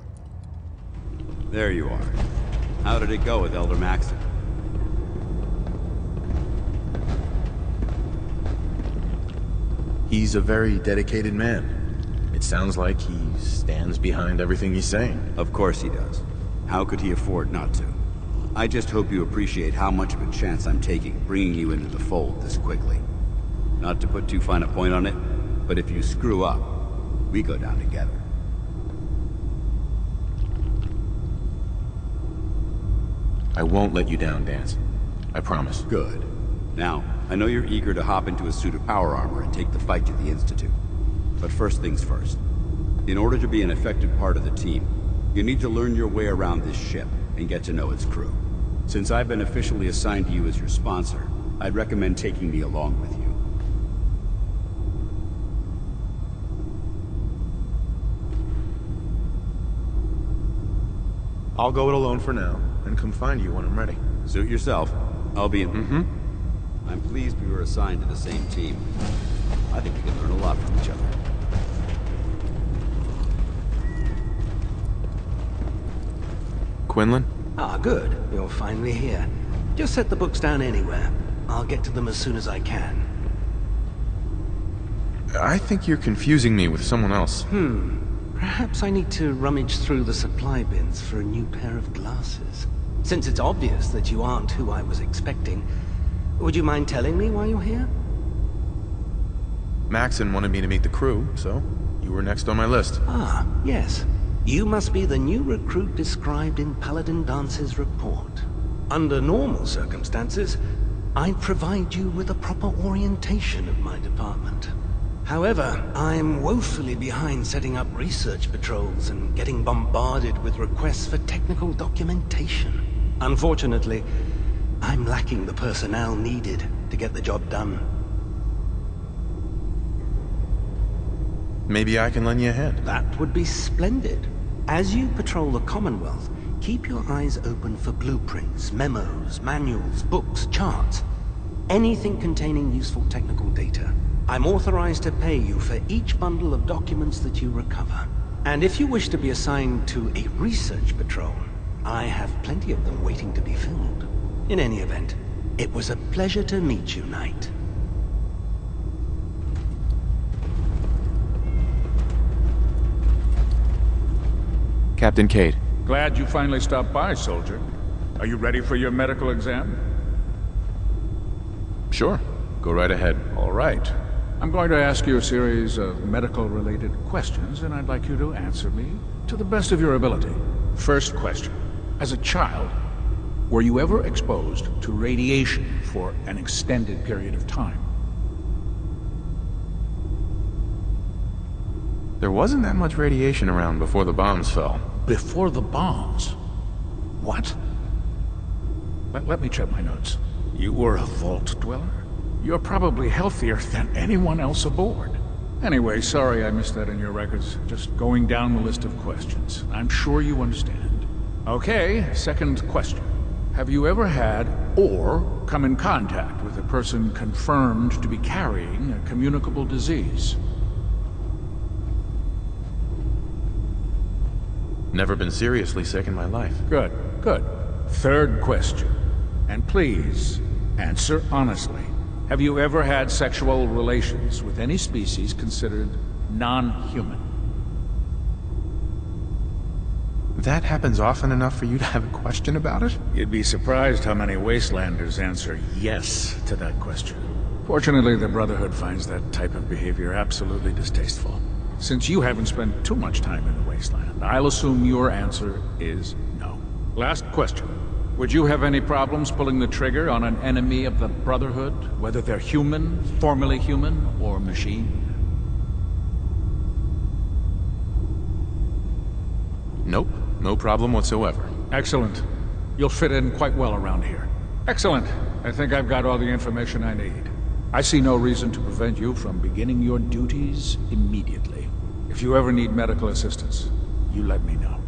There you are. How did it go with Elder Maxon? He's a very dedicated man. It sounds like he stands behind everything he's saying. Of course he does. How could he afford not to? I just hope you appreciate how much of a chance I'm taking bringing you into the fold this quickly. Not to put too fine a point on it, but if you screw up, we go down together. I won't let you down, Dance. I promise. Good. Now, I know you're eager to hop into a suit of power armor and take the fight to the Institute. But first things first. In order to be an effective part of the team, you need to learn your way around this ship and get to know its crew. Since I've been officially assigned to you as your sponsor, I'd recommend taking me along with you. I'll go it alone for now, and come find you when I'm ready. Suit yourself. I'll be in... I'm pleased we were assigned to the same team. I think we can learn a lot from each other. Quinlan? Ah, good. You're finally here. Just set the books down anywhere. I'll get to them as soon as I can. I think you're confusing me with someone else. Perhaps I need to rummage through the supply bins for a new pair of glasses. Since it's obvious that you aren't who I was expecting, would you mind telling me why you're here? Maxon wanted me to meet the crew, so You were next on my list. Ah, yes. You must be the new recruit described in Paladin Dance's report. Under normal circumstances, I'd provide you with a proper orientation of my department. However, I'm woefully behind setting up research patrols and getting bombarded with requests for technical documentation. Unfortunately, I'm lacking the personnel needed to get the job done. Maybe I can lend you a hand. That would be splendid. As you patrol the Commonwealth, keep your eyes open for blueprints, memos, manuals, books, charts. Anything containing useful technical data. I'm authorized to pay you for each bundle of documents that you recover. And if you wish to be assigned to a research patrol, I have plenty of them waiting to be filled. In any event, it was a pleasure to meet you, Knight. Captain Cade. Glad you finally stopped by, soldier. Are you ready for your medical exam? Sure. Go right ahead. All right. I'm going to ask you a series of medical-related questions, and I'd like you to answer me to the best of your ability. First question. As a child, were you ever exposed to radiation for an extended period of time? There wasn't that much radiation around before the bombs fell. Before the bombs? What? Let me check my notes. You were a vault dweller? You're probably healthier than anyone else aboard. Anyway, sorry I missed that in your records. Just going down the list of questions. I'm sure you understand. Okay, second question. Have you ever had, or come in contact with a person confirmed to be carrying a communicable disease? Never been seriously sick in my life. Good, good. Third question. And please, answer honestly. Have you ever had sexual relations with any species considered non-human? That happens often enough for you to have a question about it? You'd be surprised how many Wastelanders answer yes to that question. Fortunately, the Brotherhood finds that type of behavior absolutely distasteful. Since you haven't spent too much time in the Wasteland, I'll assume your answer is no. Last question. Would you have any problems pulling the trigger on an enemy of the Brotherhood, whether they're human, formerly human, or machine? Nope, no problem whatsoever. Excellent. You'll fit in quite well around here. Excellent. I think I've got all the information I need. I see no reason to prevent you from beginning your duties immediately. If you ever need medical assistance, you let me know.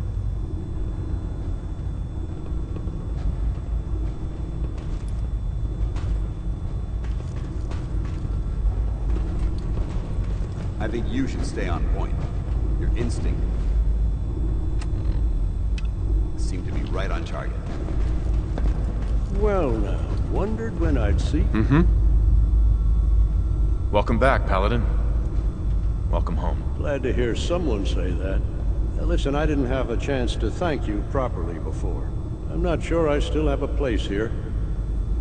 I think you should stay on point. Your instinct seemed to be right on target. Well now, wondered when I'd see... Welcome back, Paladin. Welcome home. Glad to hear someone say that. Now, listen, I didn't have a chance to thank you properly before. I'm not sure I still have a place here.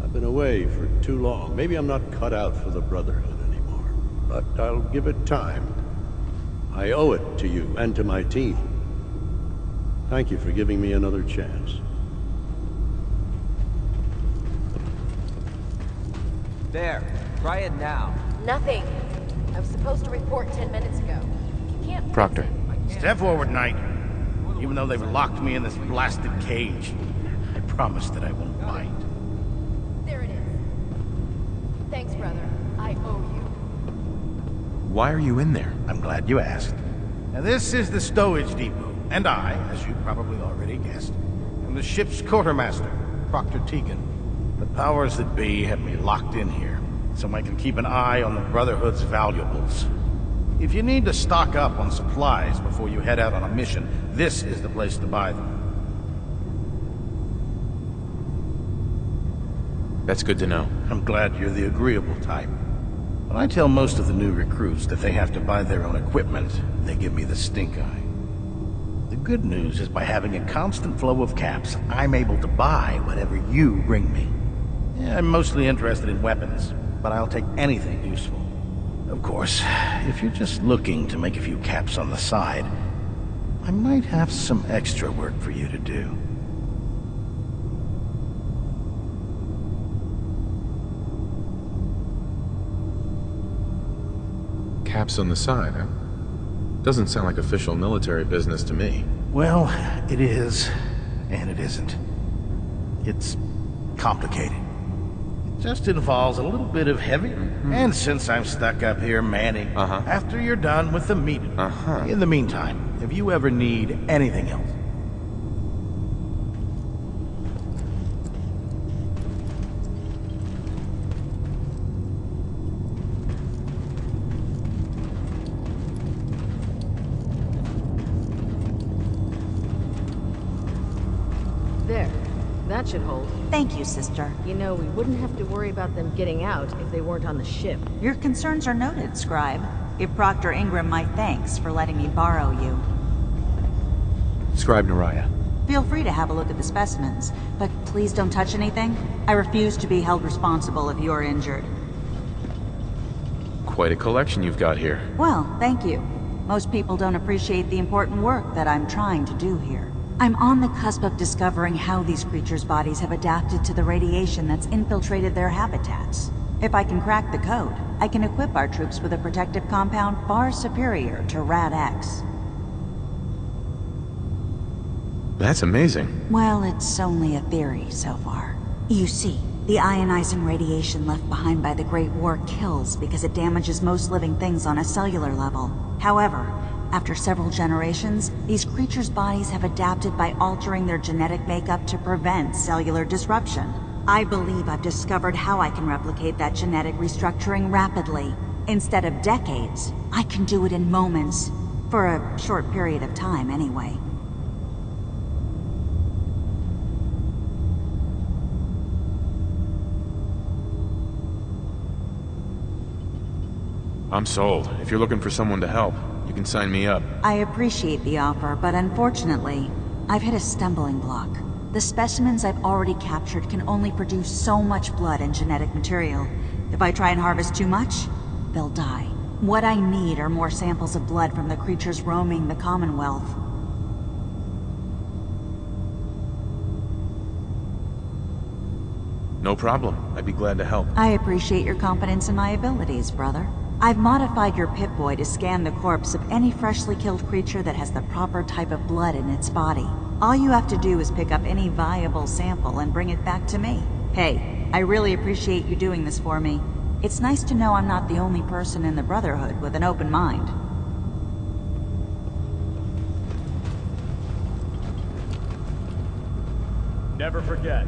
I've been away for too long. Maybe I'm not cut out for the Brotherhood anymore. But I'll give it time. I owe it to you and to my team. Thank you for giving me another chance. There. Try it now. Nothing. I was supposed to report 10 minutes ago. You can't... Proctor. Step forward, Knight. Even though they've locked me in this blasted cage, I promise that I won't mind. There it is. Thanks, brother. I owe you. Why are you in there? I'm glad you asked. Now, this is the stowage depot, and I, as you probably already guessed, am the ship's quartermaster, Proctor Tegan. The powers that be have me locked in here, so I can keep an eye on the Brotherhood's valuables. If you need to stock up on supplies before you head out on a mission, this is the place to buy them. That's good to know. I'm glad you're the agreeable type. When I tell most of the new recruits that they have to buy their own equipment, they give me the stink eye. The good news is by having a constant flow of caps, I'm able to buy whatever you bring me. Yeah, I'm mostly interested in weapons, but I'll take anything useful. Of course, if you're just looking to make a few caps on the side, I might have some extra work for you to do. Caps on the side, huh? Doesn't sound like official military business to me. Well, it is, and it isn't. It's complicated. It just involves a little bit of heavy, and since I'm stuck up here manning, after you're done with the meat. In the meantime, if you ever need anything else, There. That should hold. Thank you, sister. You know, we wouldn't have to worry about them getting out if they weren't on the ship. Your concerns are noted, Scribe. Give Proctor Ingram my thanks for letting me borrow you. Scribe Naraya. Feel free to have a look at the specimens, but please don't touch anything. I refuse to be held responsible if you're injured. Quite a collection you've got here. Well, thank you. Most people don't appreciate the important work that I'm trying to do here. I'm on the cusp of discovering how these creatures' bodies have adapted to the radiation that's infiltrated their habitats. If I can crack the code, I can equip our troops with a protective compound far superior to Rad-X. That's amazing. Well, it's only a theory so far. You see, the ionizing radiation left behind by the Great War kills because it damages most living things on a cellular level. However, after several generations, these creatures' bodies have adapted by altering their genetic makeup to prevent cellular disruption. I believe I've discovered how I can replicate that genetic restructuring rapidly. Instead of decades, I can do it in moments. For a short period of time, anyway. I'm sold. If you're looking for someone to help, you can sign me up. I appreciate the offer, but unfortunately, I've hit a stumbling block. The specimens I've already captured can only produce so much blood and genetic material. If I try and harvest too much, they'll die. What I need are more samples of blood from the creatures roaming the Commonwealth. No problem. I'd be glad to help. I appreciate your confidence in my abilities, brother. I've modified your Pip-Boy to scan the corpse of any freshly killed creature that has the proper type of blood in its body. All you have to do is pick up any viable sample and bring it back to me. Hey, I really appreciate you doing this for me. It's nice to know I'm not the only person in the Brotherhood with an open mind. Never forget,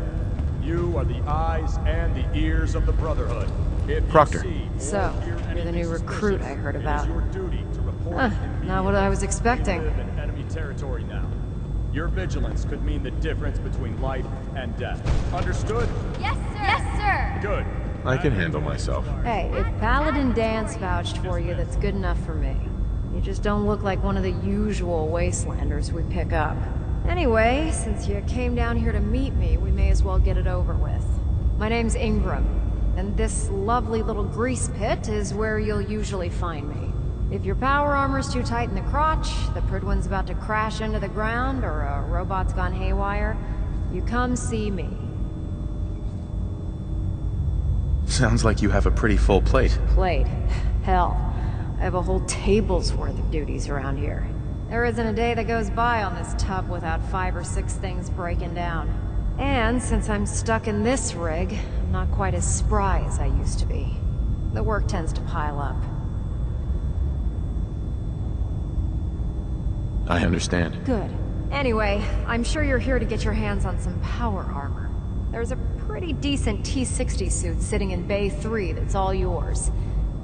you are the eyes and the ears of the Brotherhood. Proctor. So, you're the new recruit I heard about. Not what I was expecting. In enemy territory now. Your vigilance could mean the difference between life and death. Understood? Yes, sir! Yes, sir! Good. I can handle myself. Hey, if Paladin Dance vouched for you, that's good enough for me. You just don't look like one of the usual wastelanders we pick up. Anyway, since you came down here to meet me, we may as well get it over with. My name's Ingram. And this lovely little grease pit is where you'll usually find me. If your power armor's too tight in the crotch, the Pridwin's about to crash into the ground, or a robot's gone haywire, you come see me. Sounds like you have a pretty full plate. Plate? Hell, I have a whole table's worth of duties around here. There isn't a day that goes by on this tub without 5 or 6 things breaking down. And since I'm stuck in this rig, I'm not quite as spry as I used to be. The work tends to pile up. I understand. Good. Anyway, I'm sure you're here to get your hands on some power armor. There's a pretty decent T-60 suit sitting in Bay 3 that's all yours.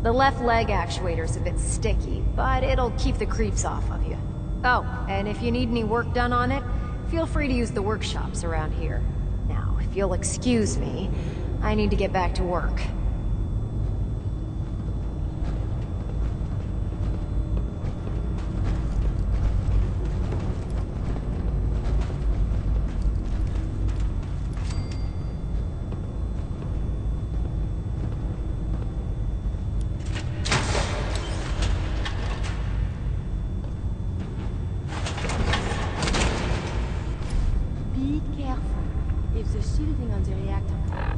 The left leg actuator's a bit sticky, but it'll keep the creeps off of you. Oh, and if you need any work done on it, feel free to use the workshops around here. Now, if you'll excuse me, I need to get back to work. the shielding on the reactor core.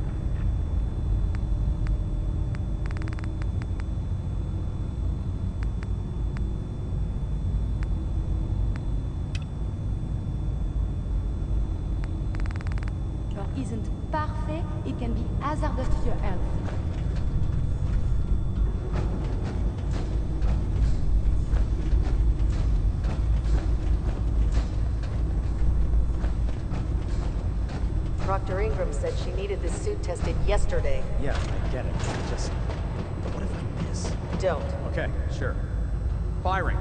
Isn't parfait, it can be hazardous to your health. Dr. Ingram said she needed this suit tested yesterday. Yeah, I get it. Just... what if I miss? Don't. Okay, sure. Firing.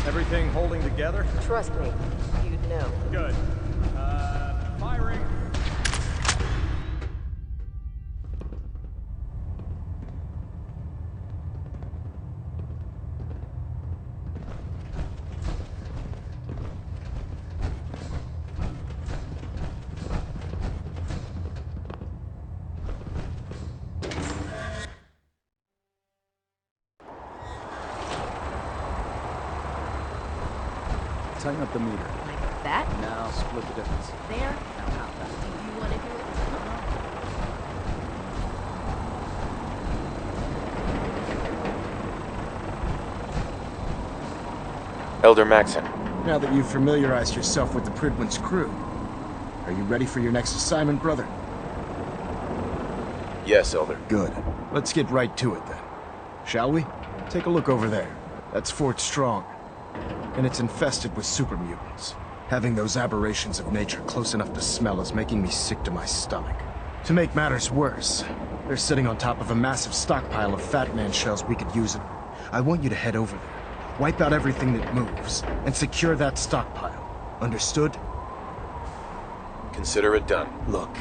Everything holding together? Trust me, you'd know. Good. Firing. Tighten up the meter. Like that? Now split the difference. There? Now how fast do you want to do it? Elder Maxon. Now that you've familiarized yourself with the Prydwen's crew, are you ready for your next assignment, brother? Yes, Elder. Good. Let's get right to it then. Shall we? Take a look over there. That's Fort Strong. And it's infested with super mutants. Having those aberrations of nature close enough to smell is making me sick to my stomach. To make matters worse, they're sitting on top of a massive stockpile of Fat Man shells we could use. I want you to head over there, wipe out everything that moves, and secure that stockpile. Understood? Consider it done. Look,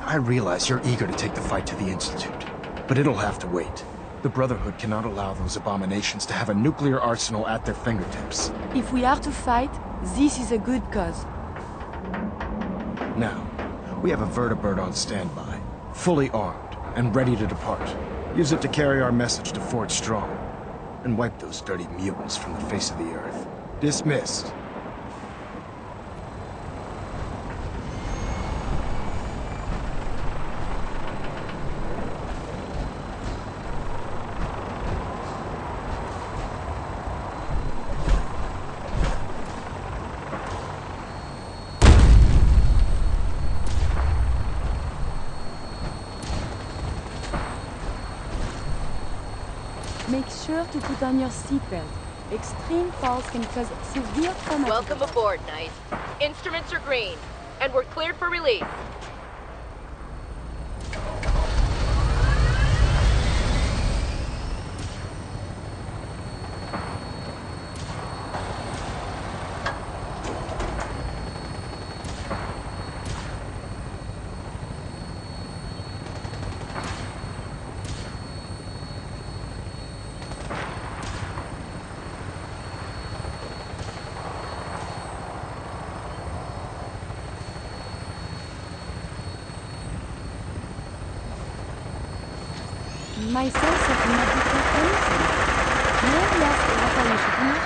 I realize you're eager to take the fight to the Institute, but it'll have to wait. The Brotherhood cannot allow those abominations to have a nuclear arsenal at their fingertips. If we are to fight, this is a good cause. Now, we have a vertibird on standby, fully armed and ready to depart. Use it to carry our message to Fort Strong, and wipe those dirty mutants from the face of the earth. Dismissed. Make sure to put on your seatbelt. Extreme falls can cause severe traumatic... Welcome aboard, Knight. Instruments are green, and we're cleared for release. My sense of not detect anything. May I ask what are you shooting at?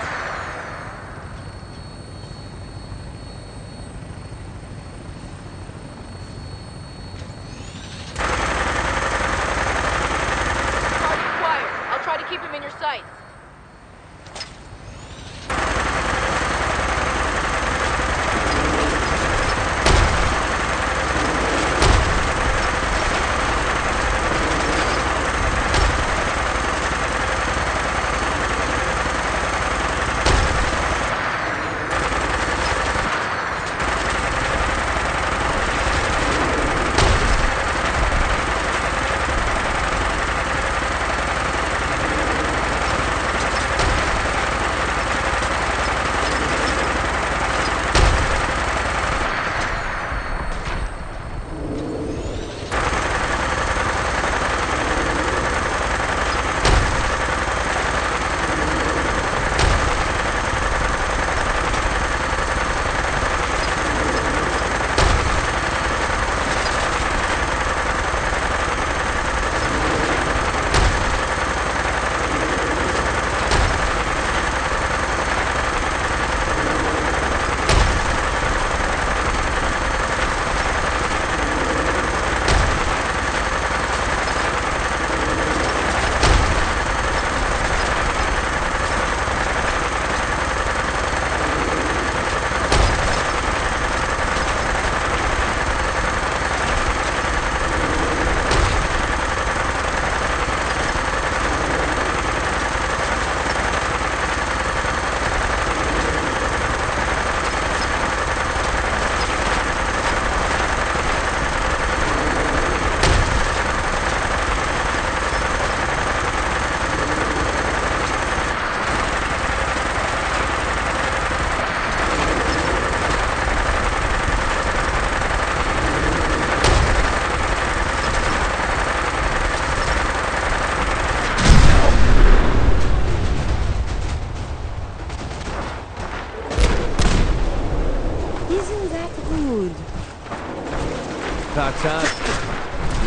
Target acquired. I'll try to keep him in your sights.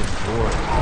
Good boy.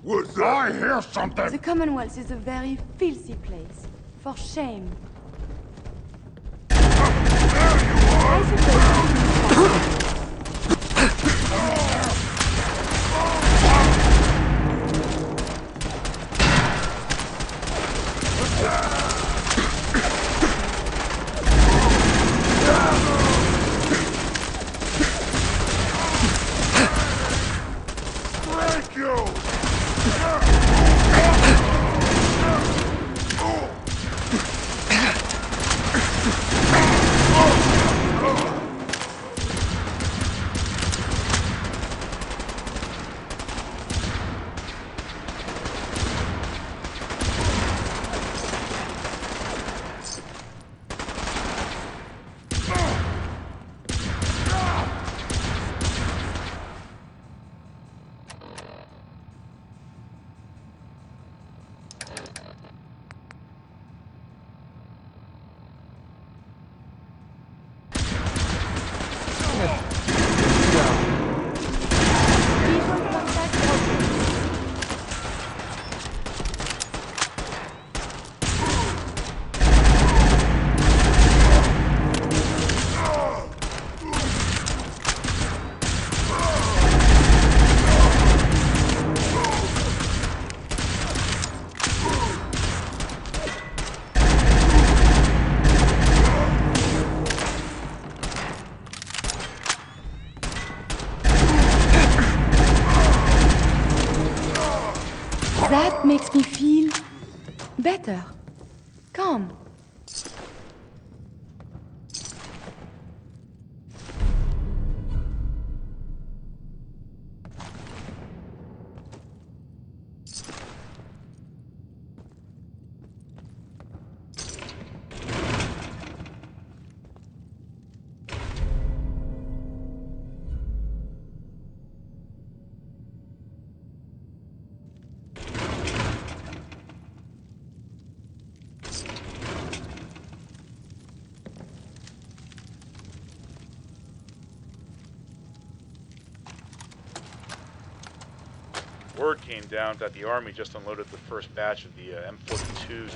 What's that? I hear something! The Commonwealth is a very filthy place. For shame. I suppose Thank you! that makes me feel better. Calm. Word came down that the Army just unloaded the first batch of the M42s.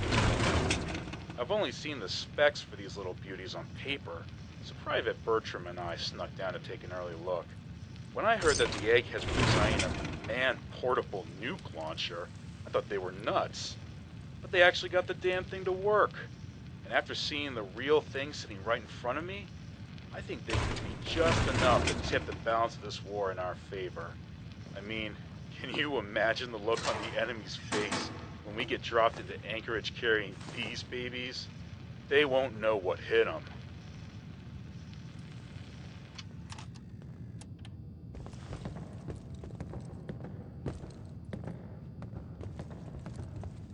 I've only seen the specs for these little beauties on paper, So Private Bertram and I snuck down to take an early look. When I heard that the eggheads were designing a manned portable nuke launcher, I thought they were nuts. But they actually got the damn thing to work. And after seeing the real thing sitting right in front of me, I think they could be just enough to tip the balance of this war in our favor. I mean, can you imagine the look on the enemy's face when we get dropped into Anchorage carrying these babies? They won't know what hit them.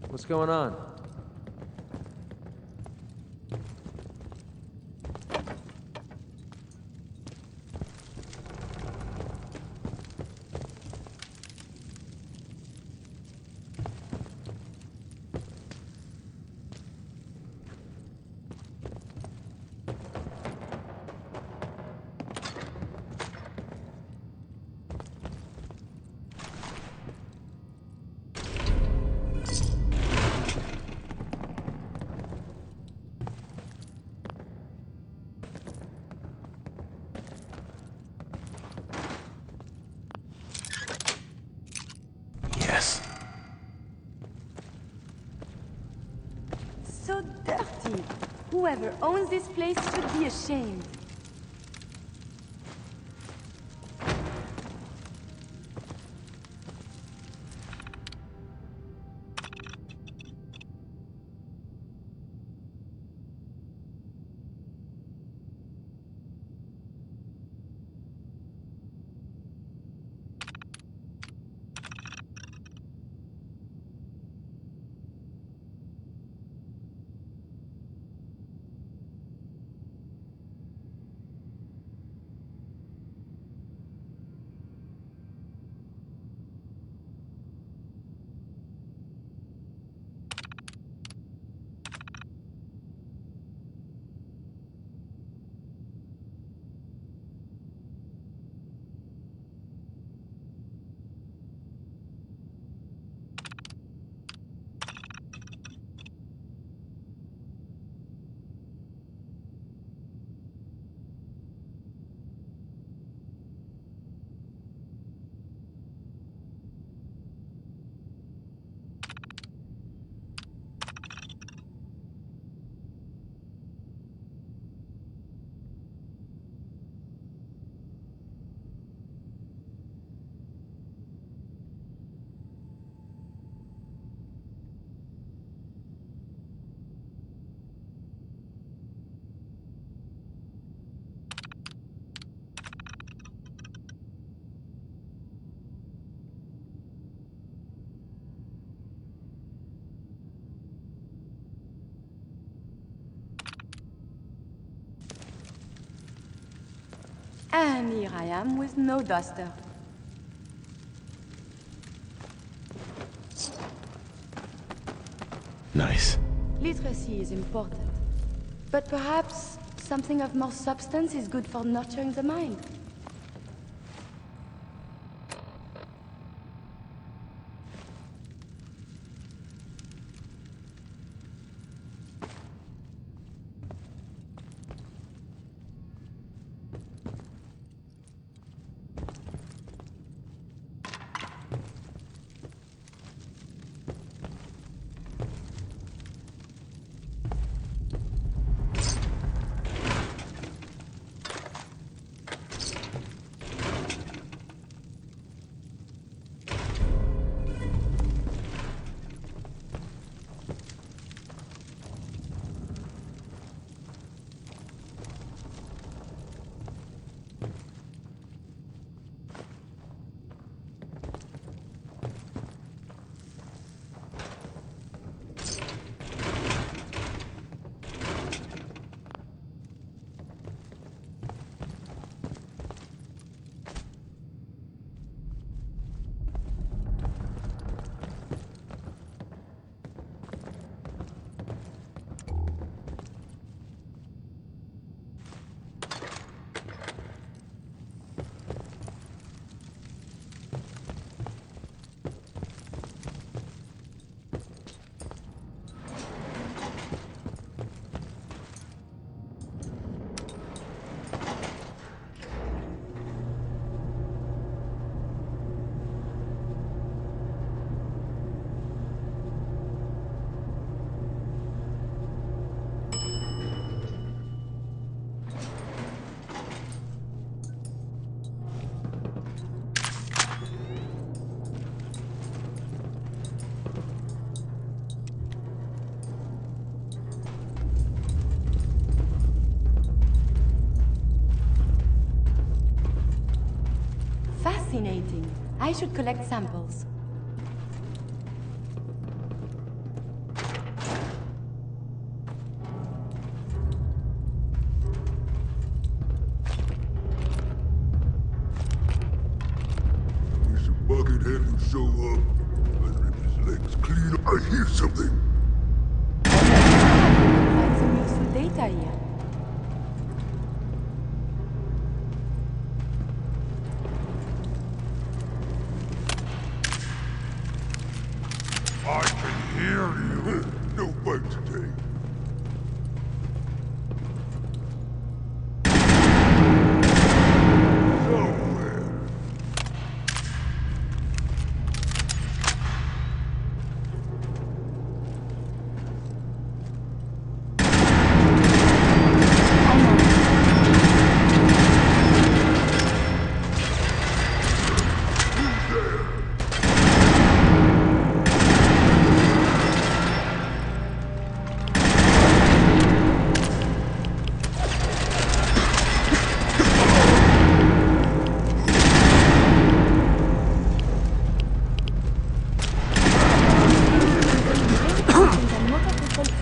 What's going on? Yes. So dirty. Whoever owns this place should be ashamed. And here I am with no duster. Nice. Literacy is important. But perhaps something of more substance is good for nurturing the mind. fascinating. I should collect samples. Mr. Buckethead will show up. I'll rip his legs clean. I hear something. Find some useful data here. I can hear you. No fight today. Somewhere.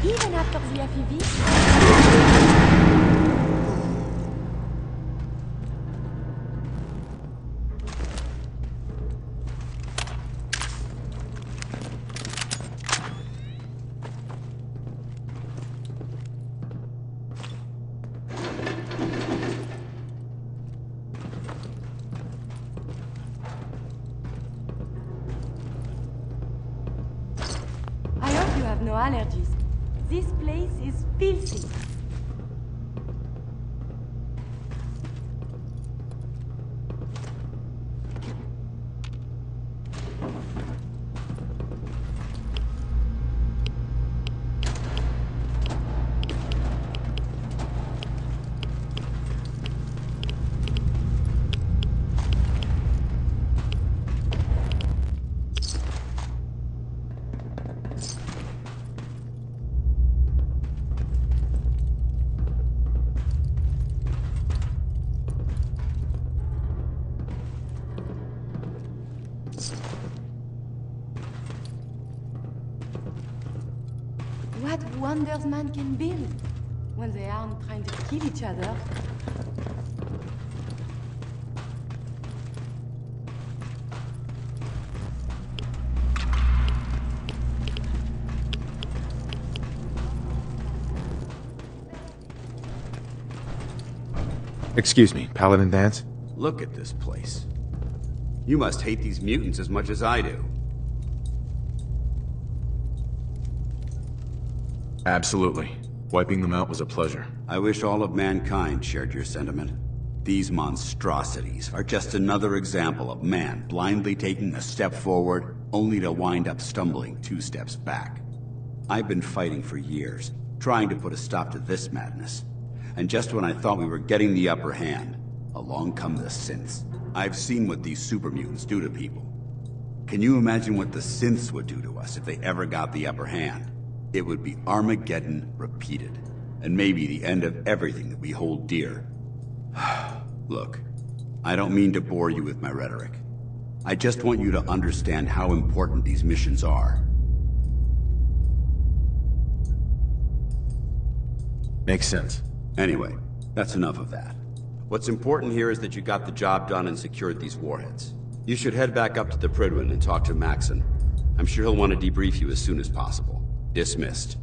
Even after the FEV? I hope you have no allergies. This place is filthy. What wonders man can build when they aren't trying to kill each other. Excuse me, Paladin Dance? Look at this place. You must hate these mutants as much as I do. Absolutely. Wiping them out was a pleasure. I wish all of mankind shared your sentiment. These monstrosities are just another example of man blindly taking a step forward, only to wind up stumbling 2 steps back. I've been fighting for years, trying to put a stop to this madness. And just when I thought we were getting the upper hand, along come the synths. I've seen what these super mutants do to people. Can you imagine what the synths would do to us if they ever got the upper hand? It would be Armageddon repeated, and maybe the end of everything that we hold dear. Look, I don't mean to bore you with my rhetoric. I just want you to understand how important these missions are. Makes sense. Anyway, that's enough of that. What's important here is that you got the job done and secured these warheads. You should head back up to the Prydwen and talk to Maxon. I'm sure he'll want to debrief you as soon as possible. Dismissed.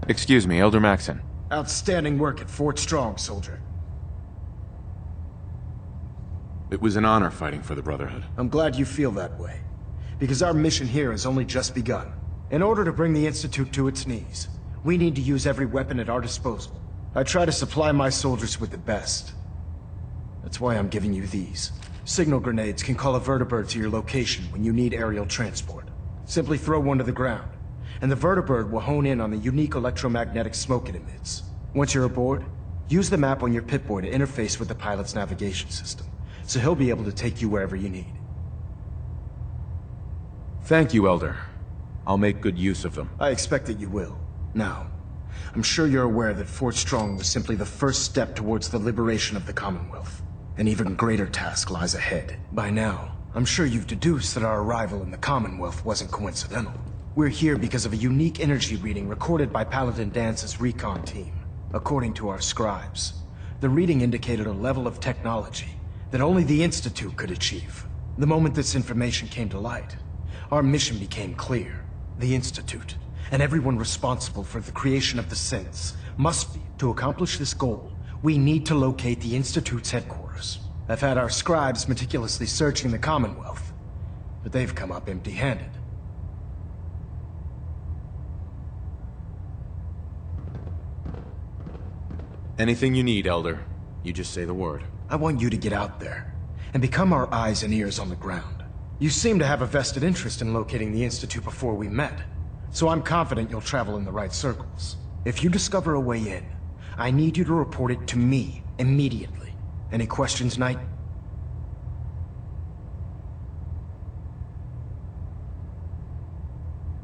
Excuse me, Elder Maxon. Outstanding work at Fort Strong, soldier. It was an honor fighting for the Brotherhood. I'm glad you feel that way, because our mission here has only just begun. In order to bring the Institute to its knees, we need to use every weapon at our disposal. I try to supply my soldiers with the best. That's why I'm giving you these. Signal grenades can call a vertibird to your location when you need aerial transport. Simply throw one to the ground, and the vertibird will hone in on the unique electromagnetic smoke it emits. Once you're aboard, use the map on your Pip-Boy to interface with the pilot's navigation system, so he'll be able to take you wherever you need. Thank you, Elder. I'll make good use of them. I expect that you will. Now, I'm sure you're aware that Fort Strong was simply the first step towards the liberation of the Commonwealth. An even greater task lies ahead. By now, I'm sure you've deduced that our arrival in the Commonwealth wasn't coincidental. We're here because of a unique energy reading recorded by Paladin Dance's recon team. According to our scribes, the reading indicated a level of technology that only the Institute could achieve. The moment this information came to light, our mission became clear. The Institute, and everyone responsible for the creation of the synths, must be. To accomplish this goal, we need to locate the Institute's headquarters. I've had our scribes meticulously searching the Commonwealth, but they've come up empty-handed. Anything you need, Elder. You just say the word. I want you to get out there and become our eyes and ears on the ground. You seem to have a vested interest in locating the Institute before we met, so I'm confident you'll travel in the right circles. If you discover a way in, I need you to report it to me immediately. Any questions, Knight?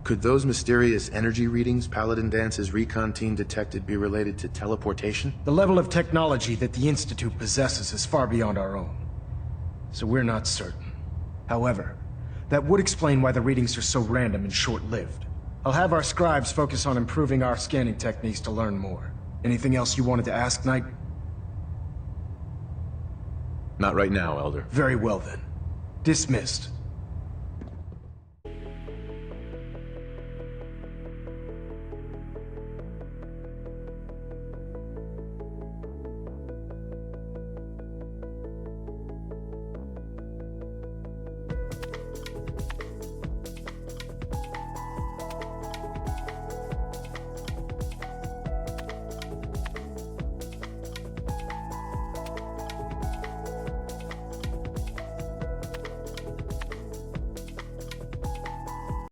Could those mysterious energy readings Paladin Dance's recon team detected be related to teleportation? The level of technology that the Institute possesses is far beyond our own, so we're not certain. However, that would explain why the readings are so random and short-lived. I'll have our scribes focus on improving our scanning techniques to learn more. Anything else you wanted to ask, Knight? Not right now, Elder. Very well then. Dismissed.